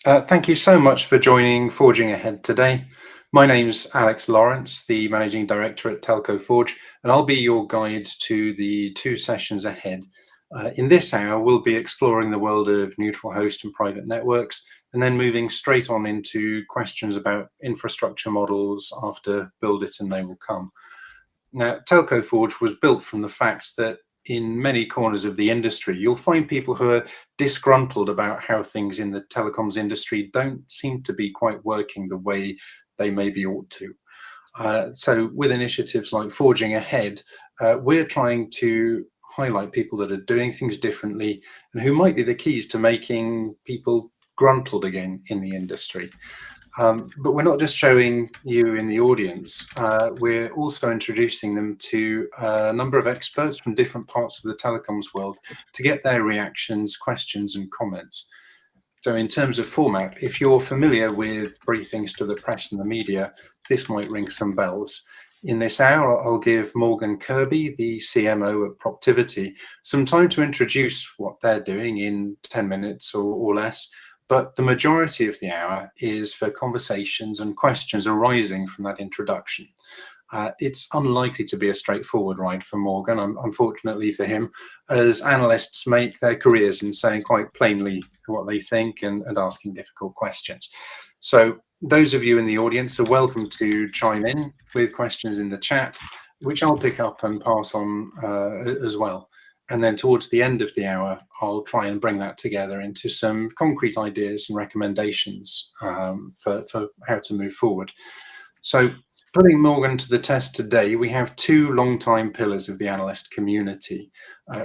Thank you so much for joining Forging Ahead today. My name's Alex Lawrence, the Managing Director at Telco Forge, and I'll be your guide to the two sessions ahead. In this hour, we'll be exploring the world of neutral host and private networks, and then moving straight on into questions about infrastructure models after Build It and They Will Come. Now, Telco Forge was built from the fact that in many corners of the industry, you'll find people who are disgruntled about how things in the telecoms industry don't seem to be quite working the way they maybe ought to. So with initiatives like Forging Ahead, we're trying to highlight people that are doing things differently and who might be the keys to making people gruntled again in the industry. But we're not just showing you in the audience, we're also introducing them to a number of experts from different parts of the telecoms world to get their reactions, questions and comments. So in terms of format, if you're familiar with briefings to the press and the media, this might ring some bells. In this hour, I'll give Morgan Kirby, the CMO at Proptivity, some time to introduce what they're doing in 10 minutes or less. But the majority of the hour is for conversations and questions arising from that introduction. It's unlikely to be a straightforward ride for Morgan, unfortunately for him, as analysts make their careers in saying quite plainly what they think and asking difficult questions. So those of you in the audience are welcome to chime in with questions in the chat, which I'll pick up and pass on as well. And then towards the end of the hour, I'll try and bring that together into some concrete ideas and recommendations for how to move forward. So putting Morgan to the test today, we have two long-time pillars of the analyst community.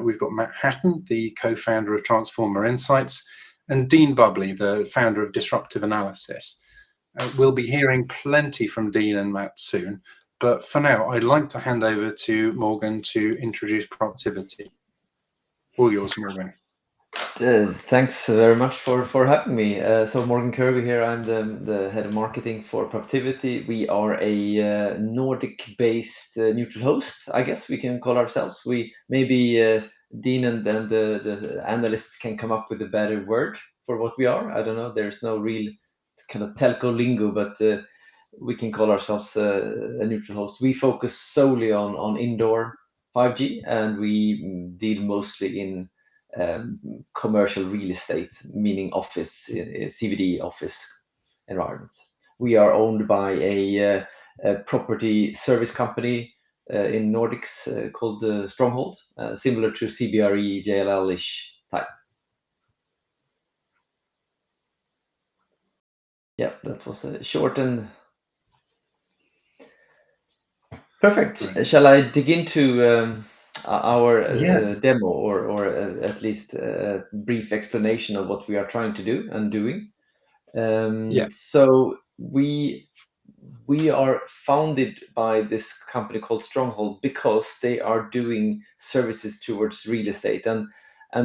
We've got Matt Hatton, the co-founder of Transformer Insights, and Dean Bubley, the founder of Disruptive Analysis. We'll be hearing plenty from Dean and Matt soon, but for now, I'd like to hand over to Morgan to introduce Proptivity. All yours, Morgan. Thanks very much for having me. So Morgan Kirby here. I'm the head of marketing for Proptivity. We are a Nordic-based neutral host, I guess we can call ourselves. We maybe Dean and then the analysts can come up with a better word for what we are. I don't know. There's no real kind of telco lingo, but we can call ourselves a neutral host. We focus solely on indoor 5G, and we deal mostly in commercial real estate, meaning office, CBD office environments. We are owned by a property service company in Nordics called Stronghold, similar to CBRE, JLL-ish type. Yeah, that was a short and perfect. Great. Shall I dig into our Yeah. demo or at least a brief explanation of what we are trying to do and doing? Yeah. So we are founded by this company called Stronghold because they are doing services towards real estate, and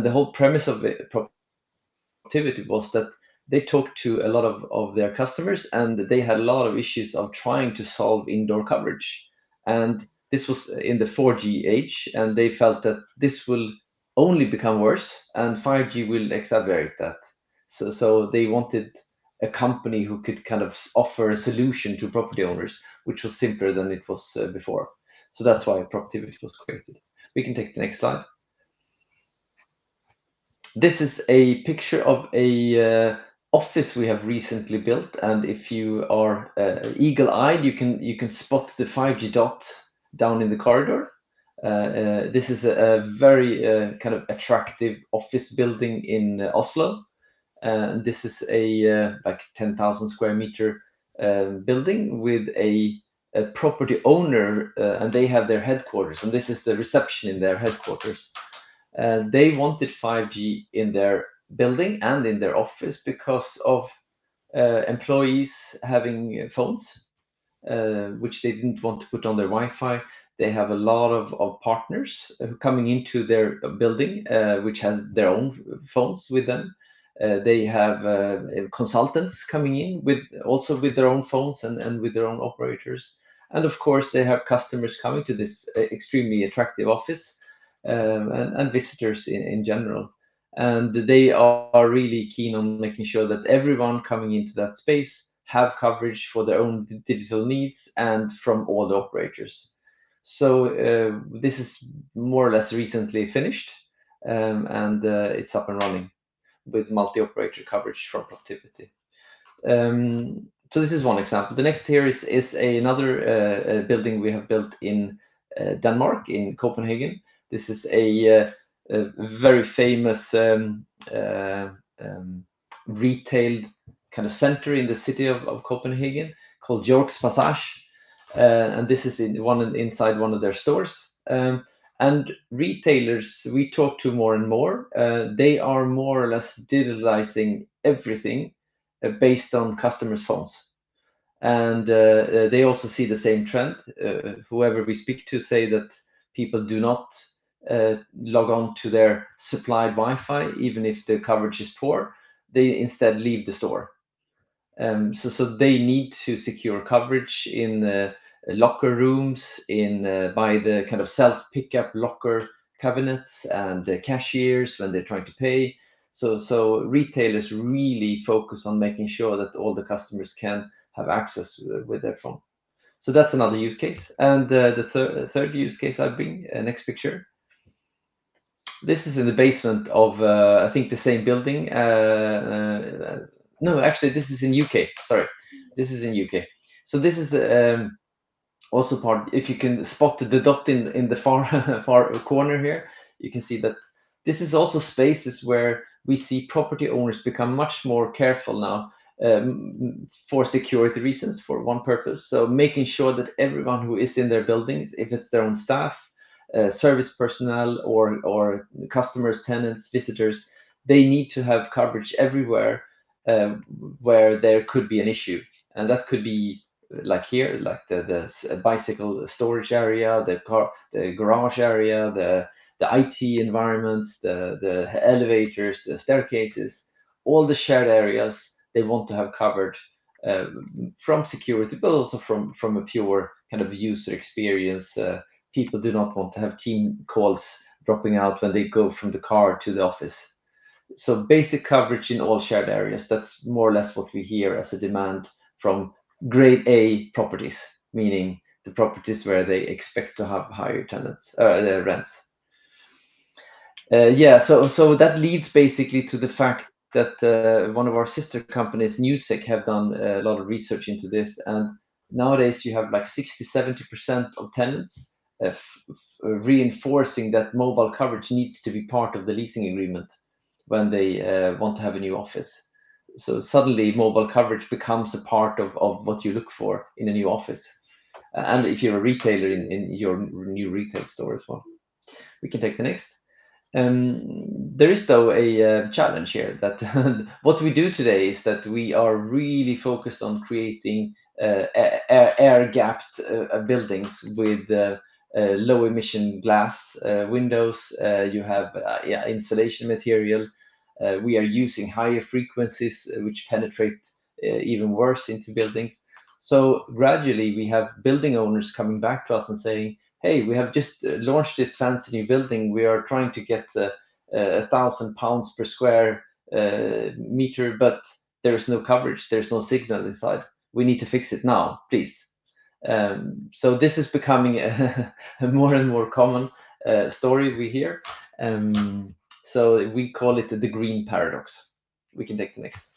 the whole premise of it, Productivity, was that they talked to a lot of their customers, and they had a lot of issues of trying to solve indoor coverage, and this was in the 4G age, and they felt that this will only become worse, and 5G will exacerbate that. So they wanted a company who could kind of offer a solution to property owners, which was simpler than it was before. So that's why Productivity was created. We can take the next slide. This is a picture of a office we have recently built, and if you are eagle-eyed, you can spot the 5G dot down in the corridor. This is a very kind of attractive office building in Oslo. This is a like 10,000 square meter building with a property owner, and they have their headquarters, and this is the reception in their headquarters. They wanted 5G in their building and in their office because of employees having phones, which they didn't want to put on their Wi-Fi. They have a lot of partners coming into their building, which has their own phones with them. They have consultants coming in with also with their own phones and with their own operators. And of course, they have customers coming to this extremely attractive office, and visitors in general. and they are really keen on making sure that everyone coming into that space have coverage for their own digital needs and from all the operators. So this is more or less recently finished, and it's up and running with multi-operator coverage from Proactivity. So this is one example. The next here is another building we have built in Denmark, in Copenhagen. This is a very famous retail kind of center in the city of Copenhagen called York's Passage, and this is inside one of their stores. And retailers we talk to more and more, they are more or less digitalizing everything based on customers' phones. And they also see the same trend. Whoever we speak to say that people do not log on to their supplied Wi-Fi, even if the coverage is poor. They instead leave the store. So they need to secure coverage in locker rooms, by the kind of self-pickup locker cabinets and cashiers when they're trying to pay. So retailers really focus on making sure that all the customers can have access with their phone. So that's another use case. And the third use case I bring, next picture. This is in the basement of, I think, the same building. No, actually, this is in UK. Sorry, this is in UK. So this is also part. If you can spot the dot in the far far corner here, you can see that this is also spaces where we see property owners become much more careful now, for security reasons, for one purpose. So making sure that everyone who is in their buildings, if it's their own staff, service personnel, or customers, tenants, visitors, they need to have coverage everywhere where there could be an issue, and that could be like here, like the bicycle storage area, the garage area, the IT environments, the elevators, the staircases, all the shared areas they want to have covered, uh, from security, but also from a pure kind of user experience. People do not want to have team calls dropping out when they go from the car to the office. So basic coverage in all shared areas. That's more or less what we hear as a demand from grade A properties, meaning the properties where they expect to have higher rents. So that leads basically to the fact that one of our sister companies, Newsec, have done a lot of research into this, and nowadays you have like 60-70% of tenants reinforcing that mobile coverage needs to be part of the leasing agreement when they want to have a new office. So suddenly mobile coverage becomes a part of what you look for in a new office, and if you're a retailer in your new retail store as well. We can take the next. There is, though, a challenge here, that what we do today is that we are really focused on creating air-gapped buildings with low emission glass windows. You have insulation material. We are using higher frequencies, which penetrate even worse into buildings. So gradually, we have building owners coming back to us and saying, hey, we have just launched this fancy new building. We are trying to get £1,000 per square meter, but there is no coverage. There's no signal inside. We need to fix it now, please. So this is becoming a more and more common story we hear. So we call it the green paradox. We can take the next.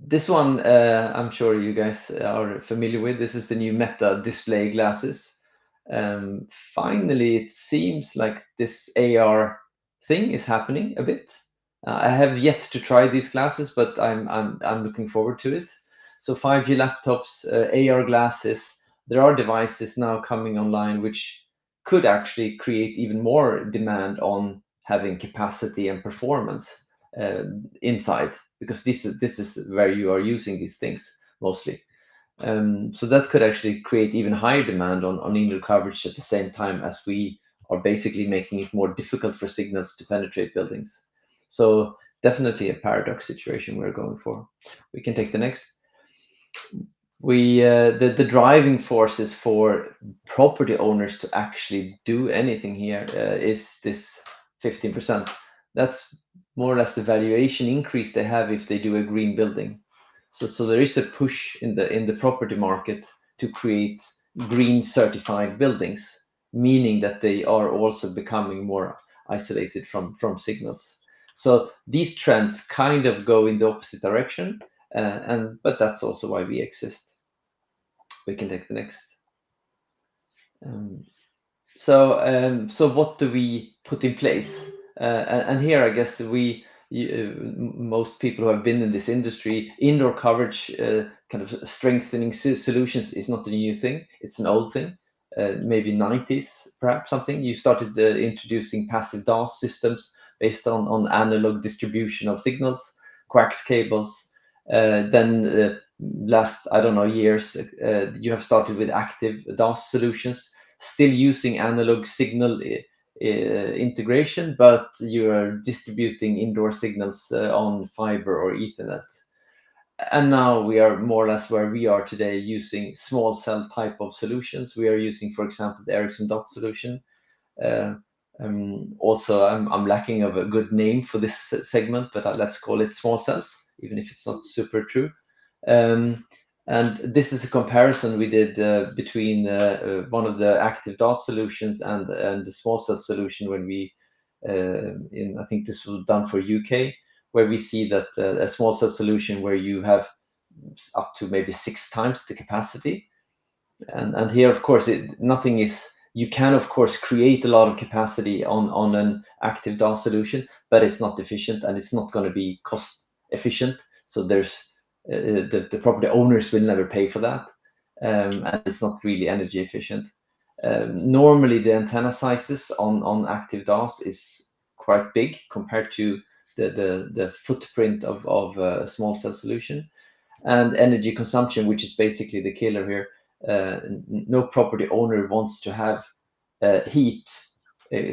This one, I'm sure you guys are familiar with. This is the new Meta display glasses. Finally, it seems like this AR thing is happening a bit. I have yet to try these glasses, but I'm looking forward to it. So 5G laptops, AR glasses. There are devices now coming online which could actually create even more demand on having capacity and performance inside, because this is where you are using these things mostly. So that could actually create even higher demand on indoor coverage at the same time as we are basically making it more difficult for signals to penetrate buildings. So definitely a paradox situation we're going for. We can take the next. the driving forces for property owners to actually do anything here is this 15%. That's more or less the valuation increase they have if they do a green building. So there is a push in the property market to create green certified buildings, meaning that they are also becoming more isolated from signals. So these trends kind of go in the opposite direction, but that's also why we exist. We can take the next. So what do we put in place? And here, I guess most people who have been in this industry, indoor coverage, kind of strengthening solutions is not a new thing. It's an old thing. Maybe 90s, perhaps something. You started introducing passive DAS systems based on analog distribution of signals, coax cables. Then last, I don't know, years, you have started with active DAS solutions, still using analog signal integration, but you are distributing indoor signals on fiber or Ethernet. And now we are more or less where we are today, using small cell type of solutions. We are using, for example, the Ericsson dot solution. Also, I'm lacking of a good name for this segment, but let's call it small cells, even if it's not super true. And this is a comparison we did between one of the active DOS solutions and the small cell solution when we, I think this was done for UK, where we see that a small cell solution where you have up to maybe 6 times the capacity. And here, of course, nothing is, you can, of course, create a lot of capacity on an active DOS solution, but it's not efficient and it's not going to be cost efficient. So there's the property owners will never pay for that, and it's not really energy efficient. Normally, the antenna sizes on active DOS is quite big compared to the footprint of a small cell solution, and energy consumption, which is basically the killer here. No property owner wants to have heat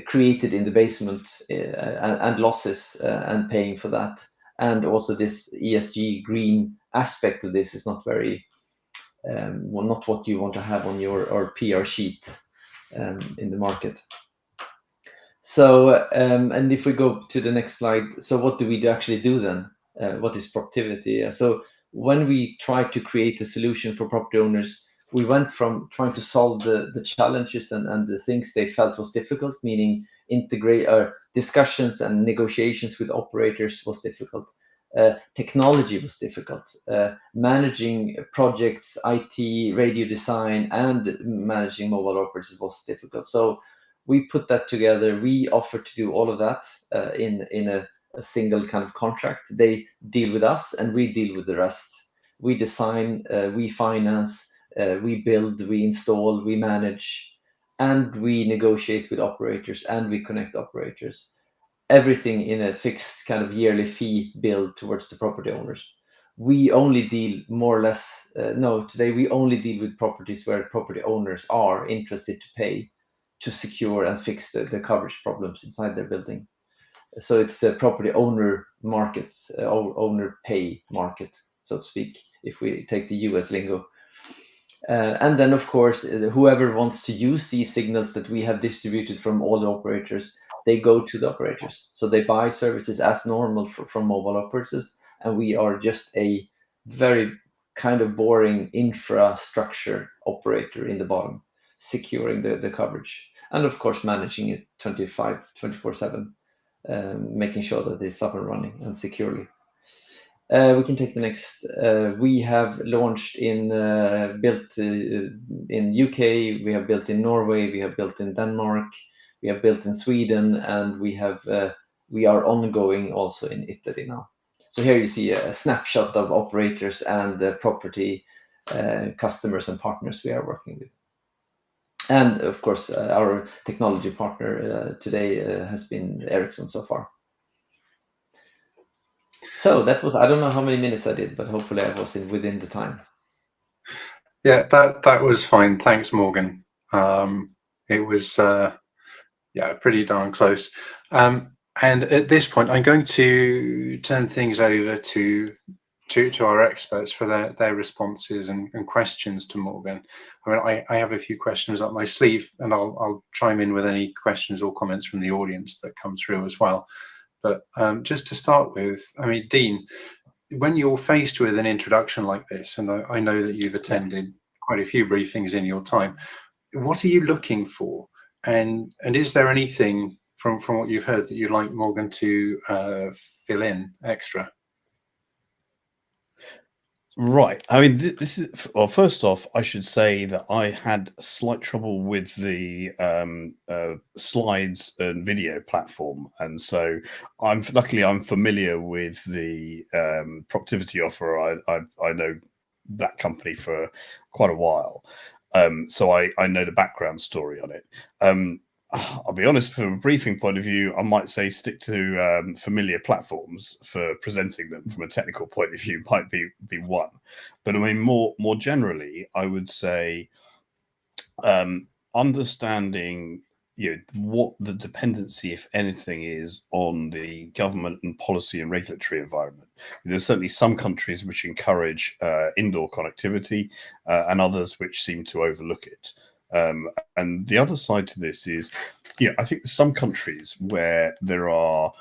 created in the basement and losses and paying for that. And also this ESG green aspect of this is not very, well, not what you want to have on your or PR sheet in the market. So, and if we go to the next slide, so what do we actually do then? What is productivity? So when we try to create a solution for property owners, we went from trying to solve the challenges and the things they felt was difficult, meaning integrate discussions and negotiations with operators was difficult. Technology was difficult. Managing projects, IT, radio design, and managing mobile operators was difficult. So we put that together. We offer to do all of that in a single kind of contract. They deal with us and we deal with the rest. We design, we finance, we build, we install, we manage, and we negotiate with operators and we connect operators. Everything in a fixed kind of yearly fee bill towards the property owners. We only deal more or less, no, today we only deal with properties where property owners are interested to pay to secure and fix the coverage problems inside their building. So it's a property owner market, owner pay market, so to speak, if we take the US lingo. And then, of course, whoever wants to use these signals that we have distributed from all the operators, they go to the operators. So they buy services as normal from mobile operators, and we are just a very kind of boring infrastructure operator in the bottom, securing the coverage. And of course, managing it 24/7, making sure that it's up and running and securely. We can take the next. We have launched built in UK, we have built in Norway, we have built in Denmark, we have built in Sweden, and we are ongoing also in Italy now. So here you see a snapshot of operators and the property customers and partners we are working with. And of course, our technology partner today has been Ericsson so far. So that was, I don't know how many minutes I did, but hopefully I was within the time. Yeah, that was fine. Thanks, Morgan. It was pretty darn close. And at this point, I'm going to turn things over to to our experts for their responses and questions to Morgan. I mean, I have a few questions up my sleeve, and I'll chime in with any questions or comments from the audience that come through as well. But just to start with, I mean, Dean, when you're faced with an introduction like this, and I know that you've attended quite a few briefings in your time, what are you looking for? And is there anything from what you've heard that you'd like Morgan to fill in extra? Right. I mean, this is, well, first off, I should say that I had slight trouble with the slides and video platform. And so luckily I'm familiar with the Productivity offer. I know that company for quite a while. So I know the background story on it. I'll be honest, from a briefing point of view, I might say stick to familiar platforms for presenting them from a technical point of view might be one. But I mean, more generally, I would say understanding what the dependency, if anything, is on the government and policy and regulatory environment. There's certainly some countries which encourage indoor connectivity and others which seem to overlook it. And the other side to this is, I think there's some countries where there are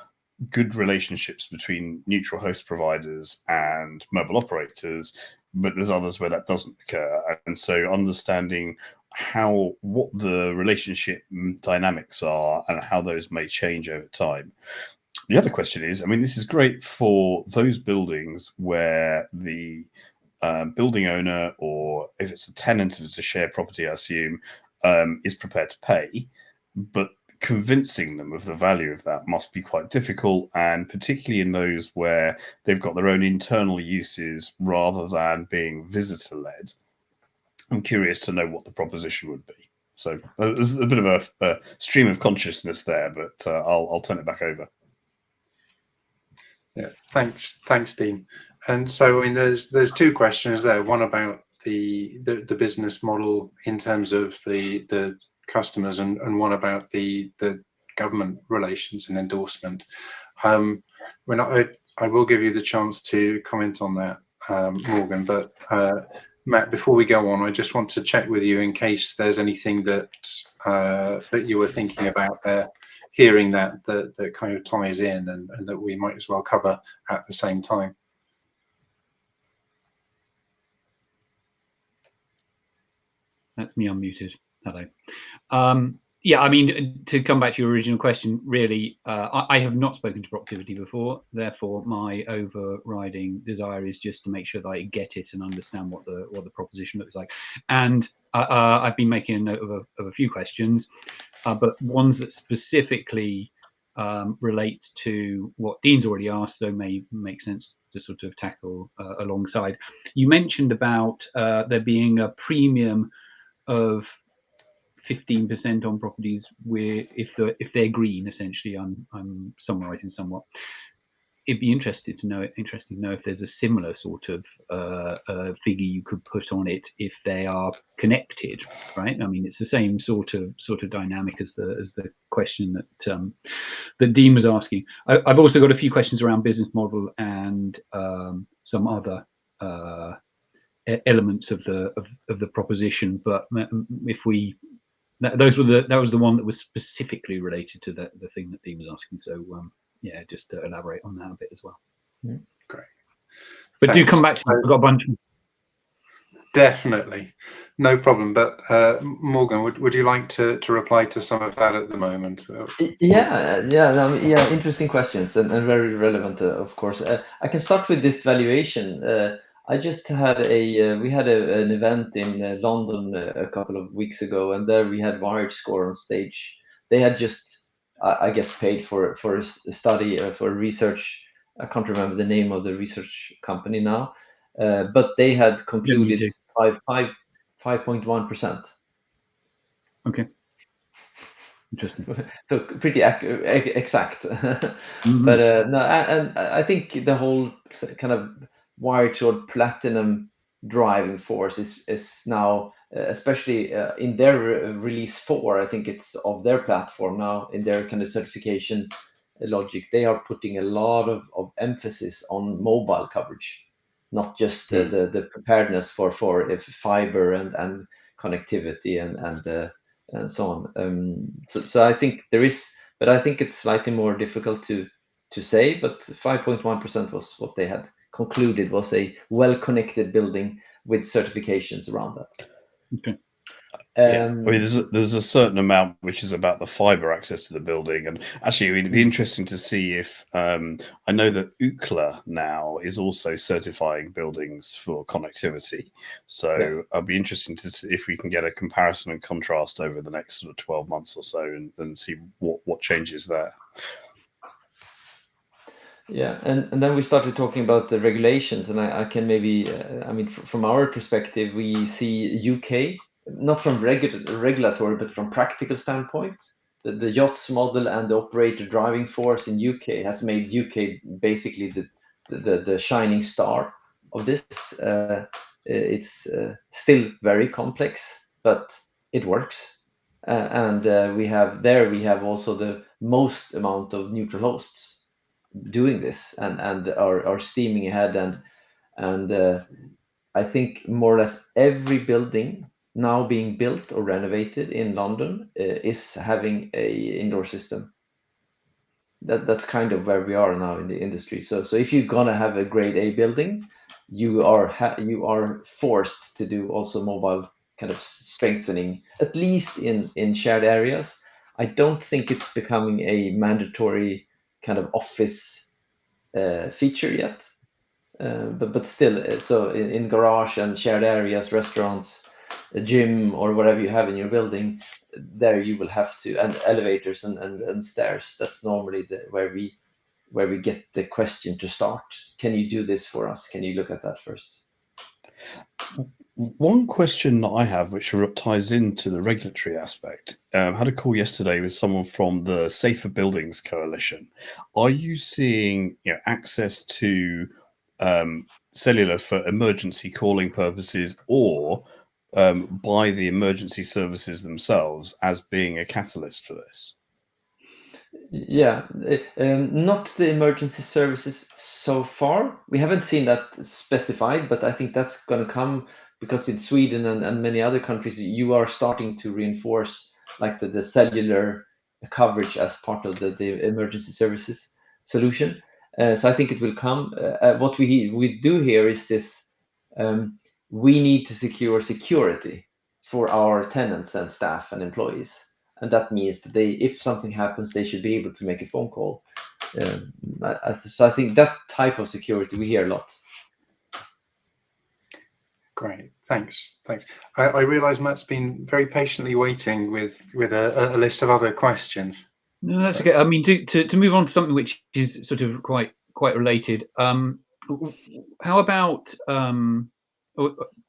good relationships between neutral host providers and mobile operators, but there's others where that doesn't occur. And so understanding what the relationship dynamics are and how those may change over time. The other question is, I mean, this is great for those buildings where the building owner, or if it's a tenant, if it's a shared property, I assume, is prepared to pay, but convincing them of the value of that must be quite difficult, and particularly in those where they've got their own internal uses rather than being visitor-led. I'm curious to know what the proposition would be. So there's a bit of a stream of consciousness there, but I'll turn it back over. Yeah, thanks, Dean. And so, I mean, there's two questions there. One about the business model in terms of the customers, and one about the government relations and endorsement. When I will give you the chance to comment on that, Morgan, but Matt, before we go on, I just want to check with you in case there's anything that that you were thinking about there, hearing that kind of ties in, and that we might as well cover at the same time. That's me unmuted. Hello. Yeah, I mean, to come back to your original question, really, I have not spoken to Productivity before. Therefore, my overriding desire is just to make sure that I get it and understand what the proposition looks like. And I've been making a note of a few questions, but ones that specifically relate to what Dean's already asked, so may make sense to sort of tackle alongside. You mentioned about there being a premium of 15% on properties where if they're green, essentially. I'm summarizing somewhat. It'd be interesting to know if there's a similar sort of figure you could put on it if they are connected, right? I mean, it's the same sort of dynamic as the question that Dean was asking. I've also got a few questions around business model and some other elements of the proposition, but if we that was the one that was specifically related to the thing that Dean was asking. So yeah, just to elaborate on that a bit as well. Great. But Thanks. do come back to me. I've got a bunch. Definitely, no problem. But Morgan, would you like to reply to some of that at the moment? Yeah, interesting questions and very relevant, of course. I can start with this valuation. I just had we had an event in London a couple of weeks ago, and there we had WiredScore on stage. They had just, I guess, paid for a study, for research. I can't remember the name of the research company now, but they had concluded 5.1%. Okay. Interesting. So pretty exact. Mm-hmm. But no, and I think the whole kind of wired platinum driving force is now, especially in their release 4, I think it's of their platform now, in their kind of certification logic, they are putting a lot of emphasis on mobile coverage. not just the preparedness for if fiber and connectivity and so on. So I think there is, but I think it's slightly more difficult to say. But 5.1% was what they had concluded was a well-connected building with certifications around that. Okay. Yeah, I mean, there's a certain amount which is about the fiber access to the building, and actually, it'd be interesting to see if I know that Ookla now is also certifying buildings for connectivity. So I'll be interesting to see if we can get a comparison and contrast over the next sort of 12 months or so, and see what changes there. Yeah, and then we started talking about the regulations, and I can maybe, I mean, from our perspective, we see UK, not from regulatory, but from practical standpoint, the yachts model and the operator driving force in UK has made UK basically the shining star of this. It's still very complex, but it works. And we have also the most amount of neutral hosts doing this and are steaming ahead, and I think more or less every building now being built or renovated in London is having a indoor system. That's kind of where we are now in the industry. So if you're gonna have a grade A building, you are forced to do also mobile kind of strengthening, at least in shared areas. I don't think it's becoming a mandatory kind of office feature yet, but still, so in garage and shared areas, restaurants, a gym, or whatever you have in your building, there you will have to, and elevators and stairs. That's normally where we get the question to start. Can you do this for us? Can you look at that first? One question that I have, which ties into the regulatory aspect, had a call yesterday with someone from the Safer Buildings Coalition. Are you seeing access to cellular for emergency calling purposes, or by the emergency services themselves as being a catalyst for this? Yeah, not the emergency services so far. We haven't seen that specified, but I think that's going to come because in Sweden and many other countries, you are starting to reinforce like the cellular coverage as part of the emergency services solution. So I think it will come. What we do here is this: we need to secure security for our tenants and staff and employees. And that means that if something happens, they should be able to make a phone call. So I think that type of security we hear a lot. Great, thanks. I realise Matt's been very patiently waiting with a list of other questions. No, that's okay. I mean, to move on to something which is sort of quite related. How about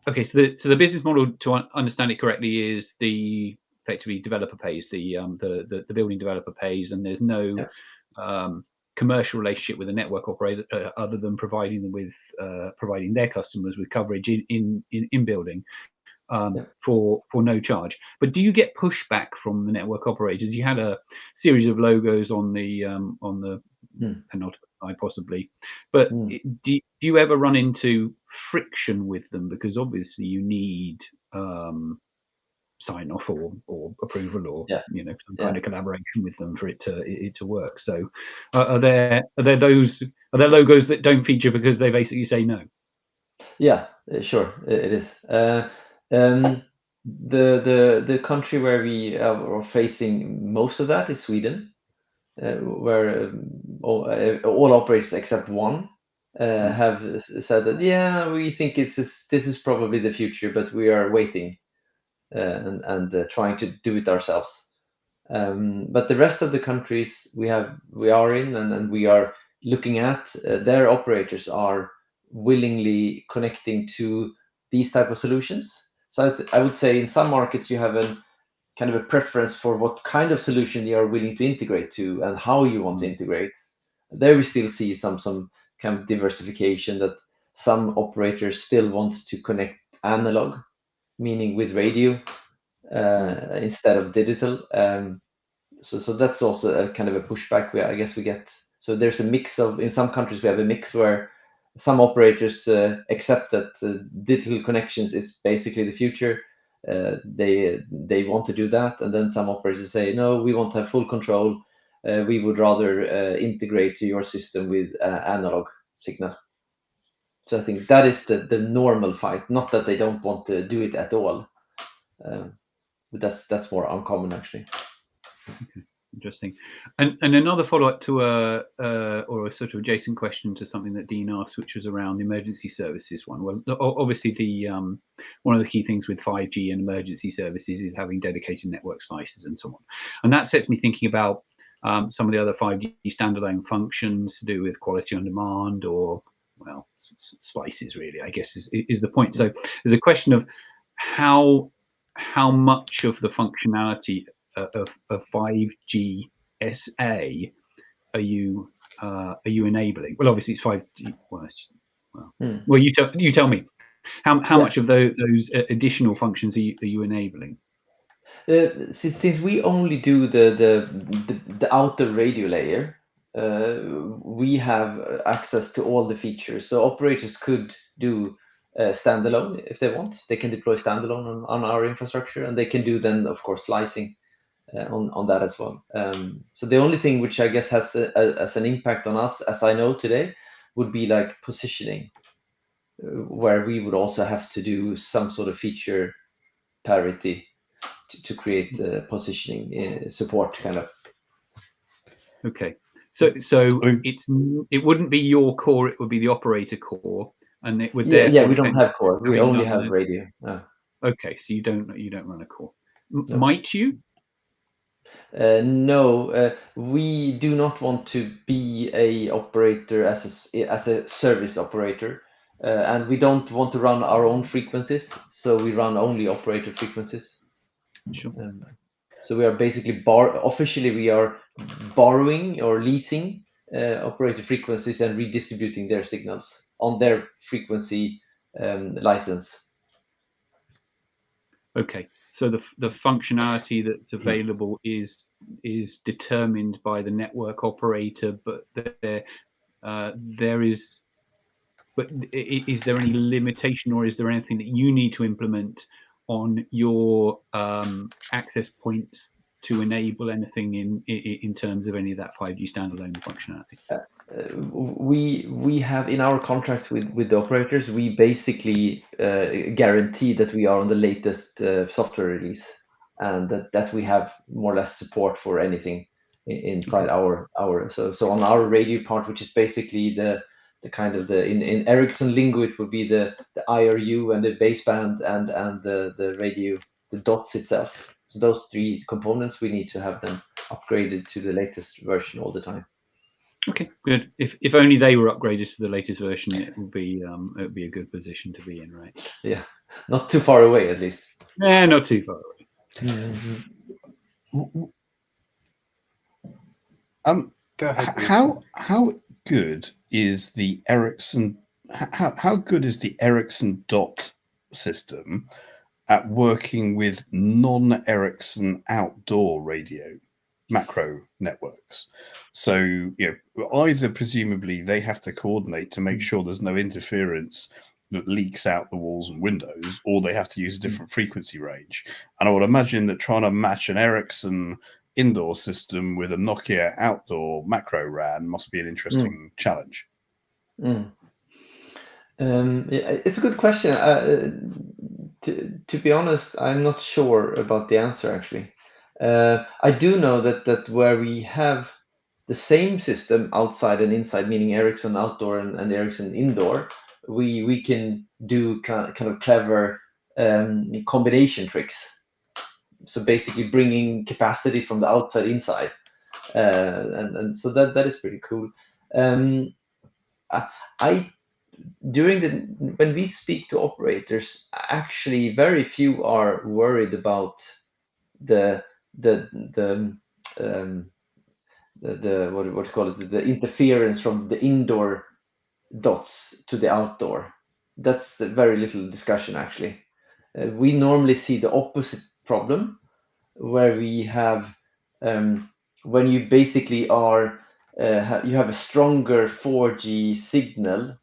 okay? So the business model, to understand it correctly, is the effectively developer pays, the building developer pays, and there's no commercial relationship with a network operator other than providing them with providing their customers with coverage in building for no charge. But do you get pushback from the network operators? You had a series of logos on the penultimate slide possibly, but do you ever run into friction with them, because obviously you need sign off or approval or some kind of collaboration with them for it to work? So are there logos that don't feature because they basically say no? Yeah, sure, it is. The country where we are facing most of that is Sweden, where all operators except one have said that we think this is probably the future, but we are waiting and trying to do it ourselves. But the rest of the countries we are in and we are looking at, their operators are willingly connecting to these type of solutions. So I would say in some markets you have a kind of a preference for what kind of solution you are willing to integrate to and how you want to integrate. There we still see some kind of diversification, that some operators still want to connect analog, meaning with radio instead of digital. So that's also a kind of a pushback I guess we get. So there's a mix of, in some countries we have a mix where some operators accept that digital connections is basically the future. They want to do that, and then some operators say, no, we want to have full control. We would rather integrate to your system with analog signal. So I think that is the normal fight, not that they don't want to do it at all. But that's more uncommon, actually. Okay. Interesting. And another follow-up to or a sort of adjacent question to something that Dean asked, which was around the emergency services one. Well, obviously the one of the key things with 5G and emergency services is having dedicated network slices and so on. And that sets me thinking about some of the other 5G standalone functions to do with quality on demand, or, well, slices really, I guess is the point. So there's a question of how much of the functionality of 5G SA are you enabling? Well, obviously it's 5G. Well, you tell me. How much of those additional functions are you enabling? Since we only do the outer radio layer, we have access to all the features. So operators could do standalone if they want. They can deploy standalone on our infrastructure, and they can do then, of course, slicing on that as well. So the only thing which I guess has as an impact on us, as I know today, would be like positioning, where we would also have to do some sort of feature parity to create positioning support, kind of. Okay, so it wouldn't be your core; it would be the operator core, and it would yeah, we don't have core. We only have radio. Okay, so you don't run a core. No. Might you? No, we do not want to be a operator as a service operator, and we don't want to run our own frequencies. So we run only operator frequencies. Sure. So we are basically officially we are borrowing or leasing operator frequencies and redistributing their signals on their frequency license. Okay, so the functionality that's available is determined by the network operator, but is there any limitation, or is there anything that you need to implement on your access points to enable anything in terms of any of that 5G standalone functionality? We have in our contracts with the operators, we basically guarantee that we are on the latest software release, and that we have more or less support for anything inside our so on our radio part, which is basically the kind of in Ericsson lingo, it would be the IRU and the baseband and the radio, the dots itself. So those three components, we need to have them upgraded to the latest version all the time. Okay, good. If only they were upgraded to the latest version, it would be a good position to be in, right? Yeah, not too far away, at least. Yeah, not too far away. Go ahead. How good is the Ericsson? How good is the Ericsson dot system at working with non-Ericsson outdoor radio macro networks? So, either presumably they have to coordinate to make sure there's no interference that leaks out the walls and windows, or they have to use a different frequency range. And I would imagine that trying to match an Ericsson indoor system with a Nokia outdoor macro RAN must be an interesting challenge. It's a good question. To be honest, I'm not sure about the answer, actually. I do know that where we have the same system outside and inside, meaning Ericsson outdoor and Ericsson indoor, we can do kind of clever combination tricks. So basically bringing capacity from the outside inside, and so that is pretty cool. When we speak to operators, actually very few are worried about the what do you call it, the interference from the indoor dots to the outdoor. That's very little discussion, actually. We normally see the opposite problem, where we have when you basically are you have a stronger 4G signal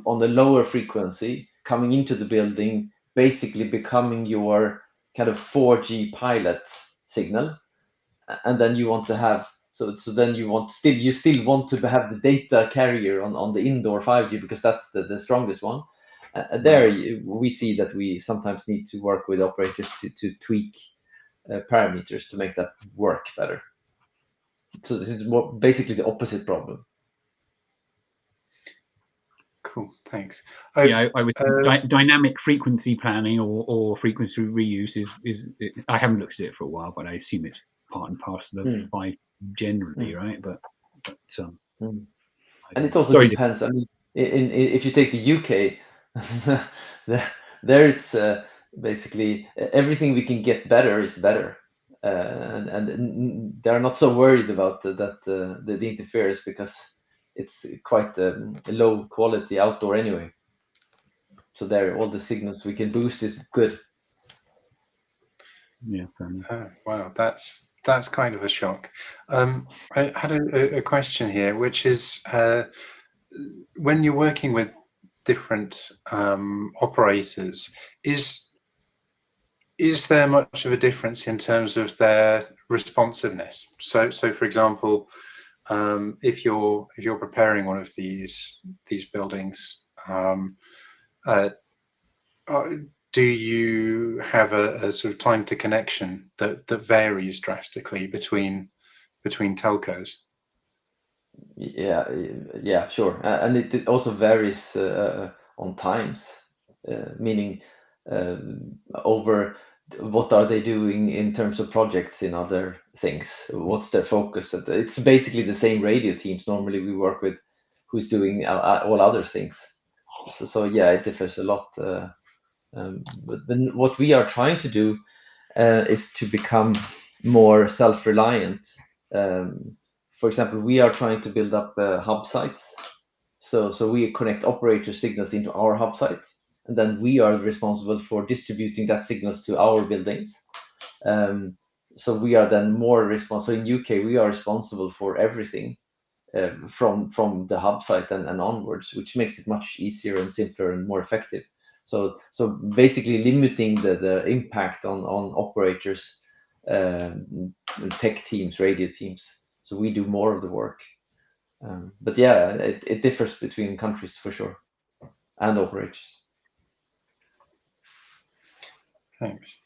on the lower frequency coming into the building, basically becoming your kind of 4G pilot signal, and then you want to have then you still want to have the data carrier on the indoor 5G, because that's the strongest one. There we see that we sometimes need to work with operators to tweak parameters to make that work better. So this is basically the opposite problem. Cool, thanks. Yeah, I would dynamic frequency planning or frequency reuse is I haven't looked at it for a while, but I assume it's part and parcel of 5 generally, right? But and it also depends. I mean, if you take the UK, there it's basically everything we can get better is better, and they're not so worried about the interference, because it's quite low quality outdoor anyway. So there, all the signals we can boost is good. Yeah. Wow, that's kind of a shock. I had a question here, which is when you're working with different operators, is there much of a difference in terms of their responsiveness? So for example, if you're preparing one of these buildings, do you have a sort of time to connection that varies drastically between telcos? Yeah, sure. And it also varies on times, meaning over what are they doing in terms of projects in other things, what's their focus. It's basically the same radio teams normally we work with who's doing all other things. So yeah, it differs a lot. But then what we are trying to do is to become more self-reliant. For example, we are trying to build up hub sites. So we connect operator signals into our hub sites, and then we are responsible for distributing that signals to our buildings. So we are then more responsible. So in UK, we are responsible for everything from the hub site and onwards, which makes it much easier and simpler and more effective. So basically limiting the impact on operators, tech teams, radio teams. So we do more of the work. But yeah, it differs between countries for sure, and operators. Thanks.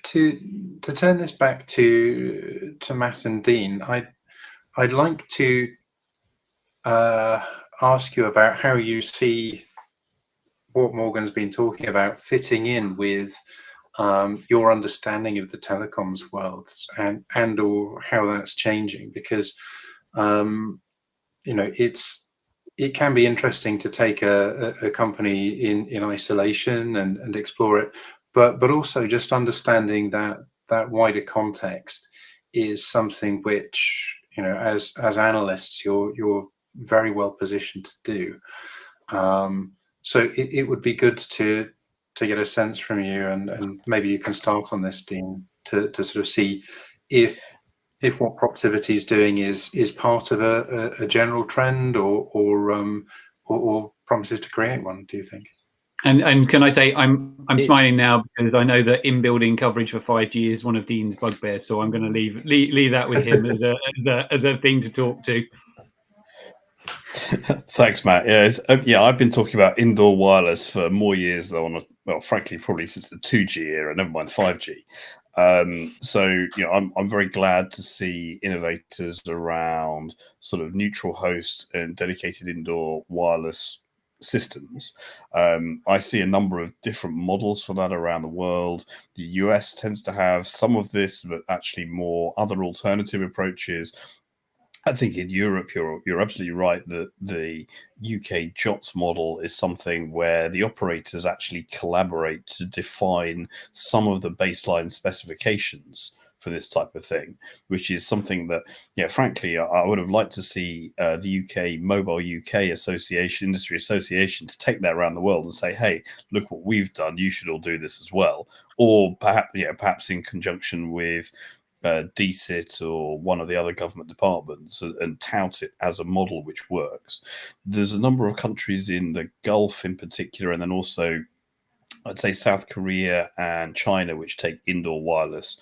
To turn this back to Matt and Dean, I'd like to ask you about how you see what Morgan's been talking about fitting in with your understanding of the telecoms world and or how that's changing, because it can be interesting to take a company in isolation and explore it, but also just understanding that wider context is something which, as analysts, you're very well positioned to do. So it would be good to get a sense from you, and maybe you can start on this, Dean, to sort of see if what Proximity is doing is part of a general trend or promises to create one. Do you think? And can I say I'm smiling now because I know that in-building coverage for 5G is one of Dean's bugbears, so I'm going to leave that with him as a thing to talk to. Thanks, Matt. Yeah, I've been talking about indoor wireless for more years though, frankly, probably since the 2G era, never mind 5G. So I'm very glad to see innovators around sort of neutral host and dedicated indoor wireless systems. I see a number of different models for that around the world. The US tends to have some of this, but actually more other alternative approaches. I think in Europe, you're absolutely right that the UK JOTS model is something where the operators actually collaborate to define some of the baseline specifications for this type of thing, which is something that, frankly, I would have liked to see the UK Mobile UK Association, Industry Association, to take that around the world and say, hey, look what we've done, you should all do this as well. Or perhaps in conjunction with DCIT or one of the other government departments and tout it as a model which works. There's a number of countries in the Gulf in particular, and then also I'd say South Korea and China, which take indoor wireless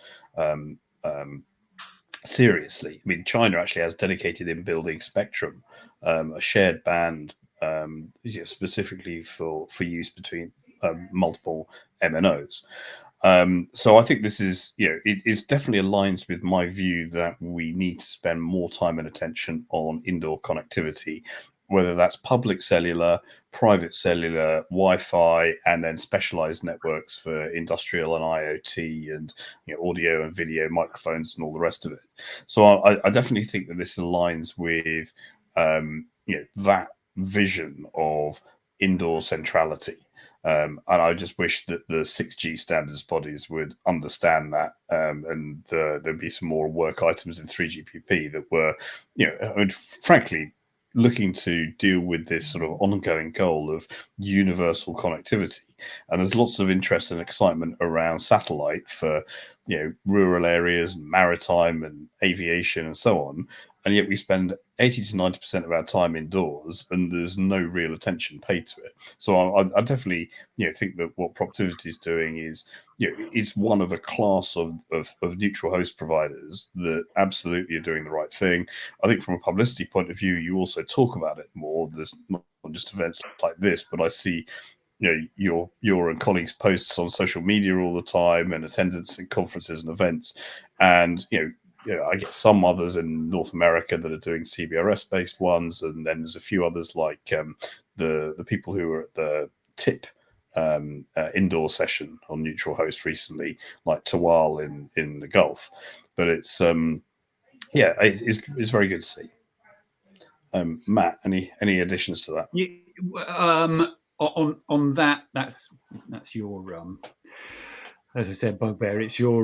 seriously. I mean, China actually has dedicated in building spectrum, a shared band, specifically for use between multiple MNOs. So I think this is, it definitely aligns with my view that we need to spend more time and attention on indoor connectivity, whether that's public cellular, private cellular, Wi-Fi, and then specialized networks for industrial and IoT and audio and video, microphones, and all the rest of it. So I definitely think that this aligns with that vision of indoor centrality. And I just wish that the 6G standards bodies would understand that, and there'd be some more work items in 3GPP that were, frankly, looking to deal with this sort of ongoing goal of universal connectivity. And there's lots of interest and excitement around satellite for, rural areas, maritime and aviation and so on. And yet we spend 80 to 90% of our time indoors, and there's no real attention paid to it. So I definitely, think that what Proptivity is doing is, it's one of a class of neutral host providers that absolutely are doing the right thing. I think from a publicity point of view, you also talk about it more. There's not just events like this, but I see, your and colleagues' posts on social media all the time, and attendance at conferences and events, and I get some others in North America that are doing CBRS-based ones, and then there's a few others like the people who were at the TIP indoor session on neutral host recently, like Tawal in the Gulf. But it's it's very good to see. Matt, any additions to that? On that, that's your as I said, bugbear. It's your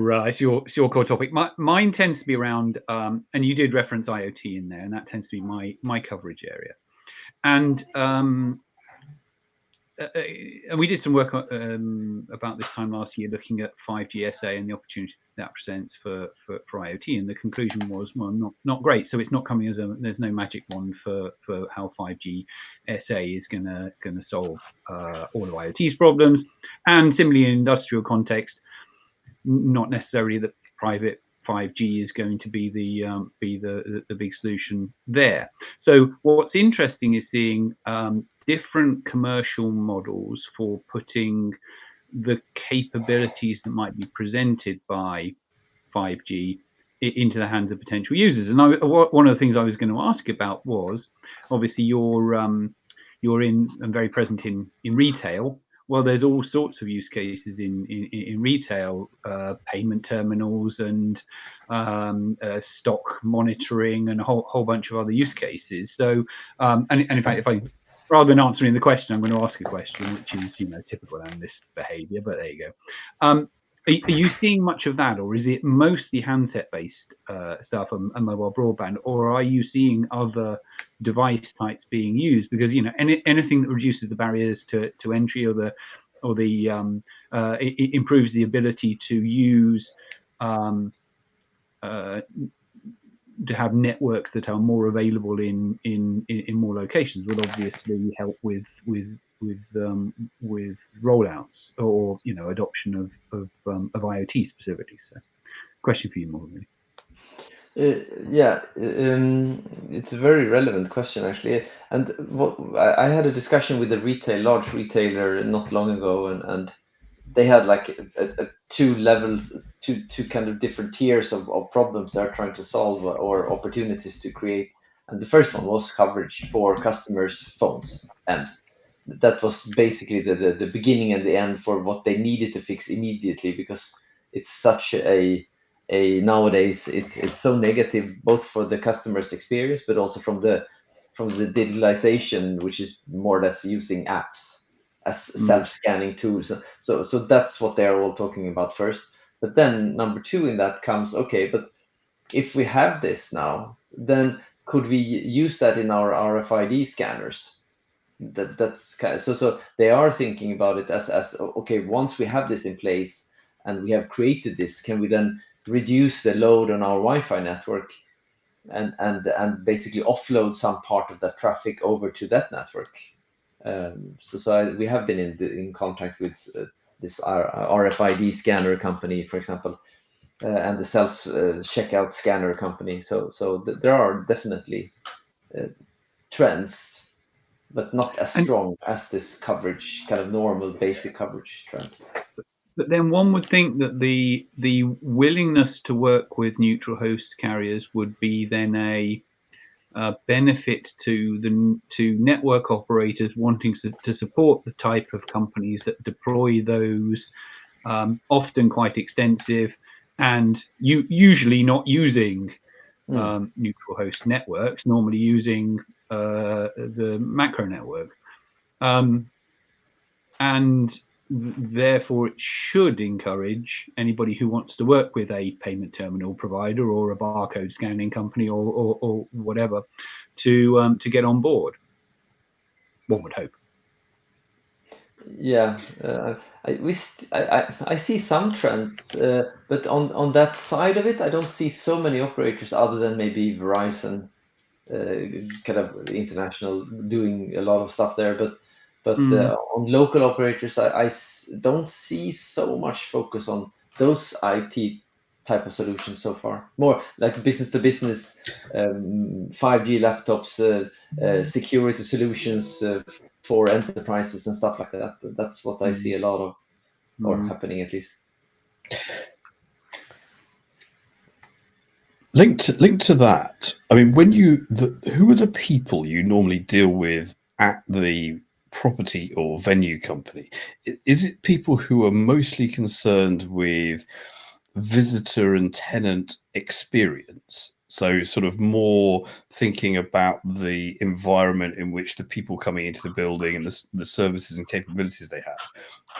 core topic. Mine tends to be around, and you did reference IoT in there, and that tends to be my coverage area. And we did some work about this time last year, looking at 5G SA and the opportunity that presents for IoT. And the conclusion was, well, not great. So it's not coming as there's no magic wand for how 5G SA is gonna solve all of IoT's problems. And similarly, in industrial context, not necessarily that private 5G is going to be the big solution there. So what's interesting is seeing different commercial models for putting the capabilities that might be presented by 5G into the hands of potential users. And one of the things I was going to ask about was, obviously you're in and very present in retail. Well, there's all sorts of use cases in retail, payment terminals and stock monitoring and a whole bunch of other use cases. So, and in fact, rather than answering the question, I'm going to ask a question, which is, typical analyst behavior, but there you go. Are you seeing much of that, or is it mostly handset-based stuff and mobile broadband, or are you seeing other device types being used? Because anything that reduces the barriers to entry, or it improves the ability to use to have networks that are more available in more locations would obviously help with rollouts or adoption of IoT specifically. So, question for you, Morgan. It's a very relevant question actually. And I had a discussion with a large retailer not long ago, and they had like two levels, two kind of different tiers of problems they're trying to solve or opportunities to create. And the first one was coverage for customers' phones, and that was basically the beginning and the end for what they needed to fix immediately, because it's such a nowadays it's so negative, both for the customer's experience but also from the digitalization, which is more or less using apps as self-scanning tools. So that's what they're all talking about first. But then number two in that comes, okay, but if we have this now, then could we use that in our RFID scanners? That's kind of, so they are thinking about it as okay, once we have this in place and we have created this, can we then reduce the load on our Wi-Fi network and basically offload some part of that traffic over to that network. We have been in contact with this RFID scanner company, for example, and the self checkout scanner company. There are definitely trends, but not as strong as this coverage, kind of normal basic coverage trend. But then one would think that the willingness to work with neutral host carriers would be then a benefit to network operators wanting to support the type of companies that deploy those, often quite extensive and usually not using neutral host networks, normally using the macro network. And therefore it should encourage anybody who wants to work with a payment terminal provider or a barcode scanning company or whatever to get on board. One would hope. Yeah, I see some trends, but on that side of it, I don't see so many operators other than maybe Verizon, kind of international, doing a lot of stuff there. But on local operators, I don't see so much focus on those IT type of solutions so far. More like business to business, 5G laptops, security solutions for enterprises and stuff like that. That's what I see a lot of, or happening at least. Linked to that, I mean, when who are the people you normally deal with at the property or venue company? Is it people who are mostly concerned with visitor and tenant experience? So sort of more thinking about the environment in which the people coming into the building and the services and capabilities they have?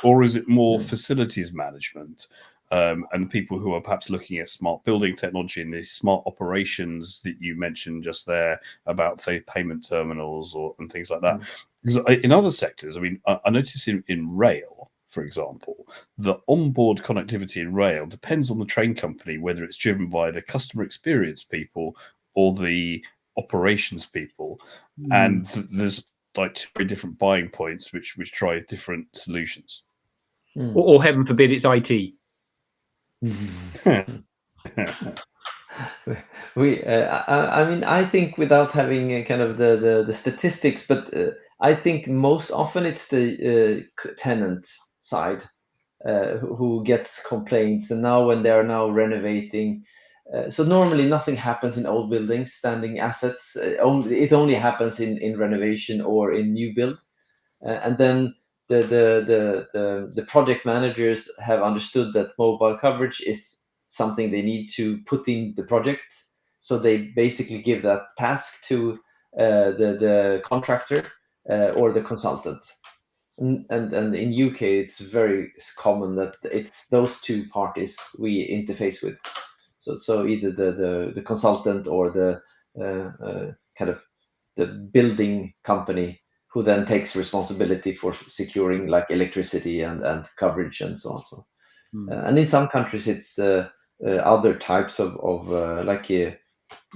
Or is it more facilities management? And the people who are perhaps looking at smart building technology and the smart operations that you mentioned just there about, say, payment terminals and things like that. Because in other sectors, I mean, I notice in rail, for example, the onboard connectivity in rail depends on the train company, whether it's driven by the customer experience people or the operations people. And there's like two very different buying points which try different solutions. Or heaven forbid, it's IT. I mean, I think without having kind of the statistics, but I think most often it's the tenant side who gets complaints, and now when they are now renovating, so normally nothing happens in old buildings, standing assets. It only happens in renovation or in new build, and then the project managers have understood that mobile coverage is something they need to put in the project. So they basically give that task to the contractor or the consultant. And in UK, it's very common that it's those two parties we interface with. So either the consultant or the kind of the building company who then takes responsibility for securing like electricity and coverage and so on. And in some countries, it's other types of like in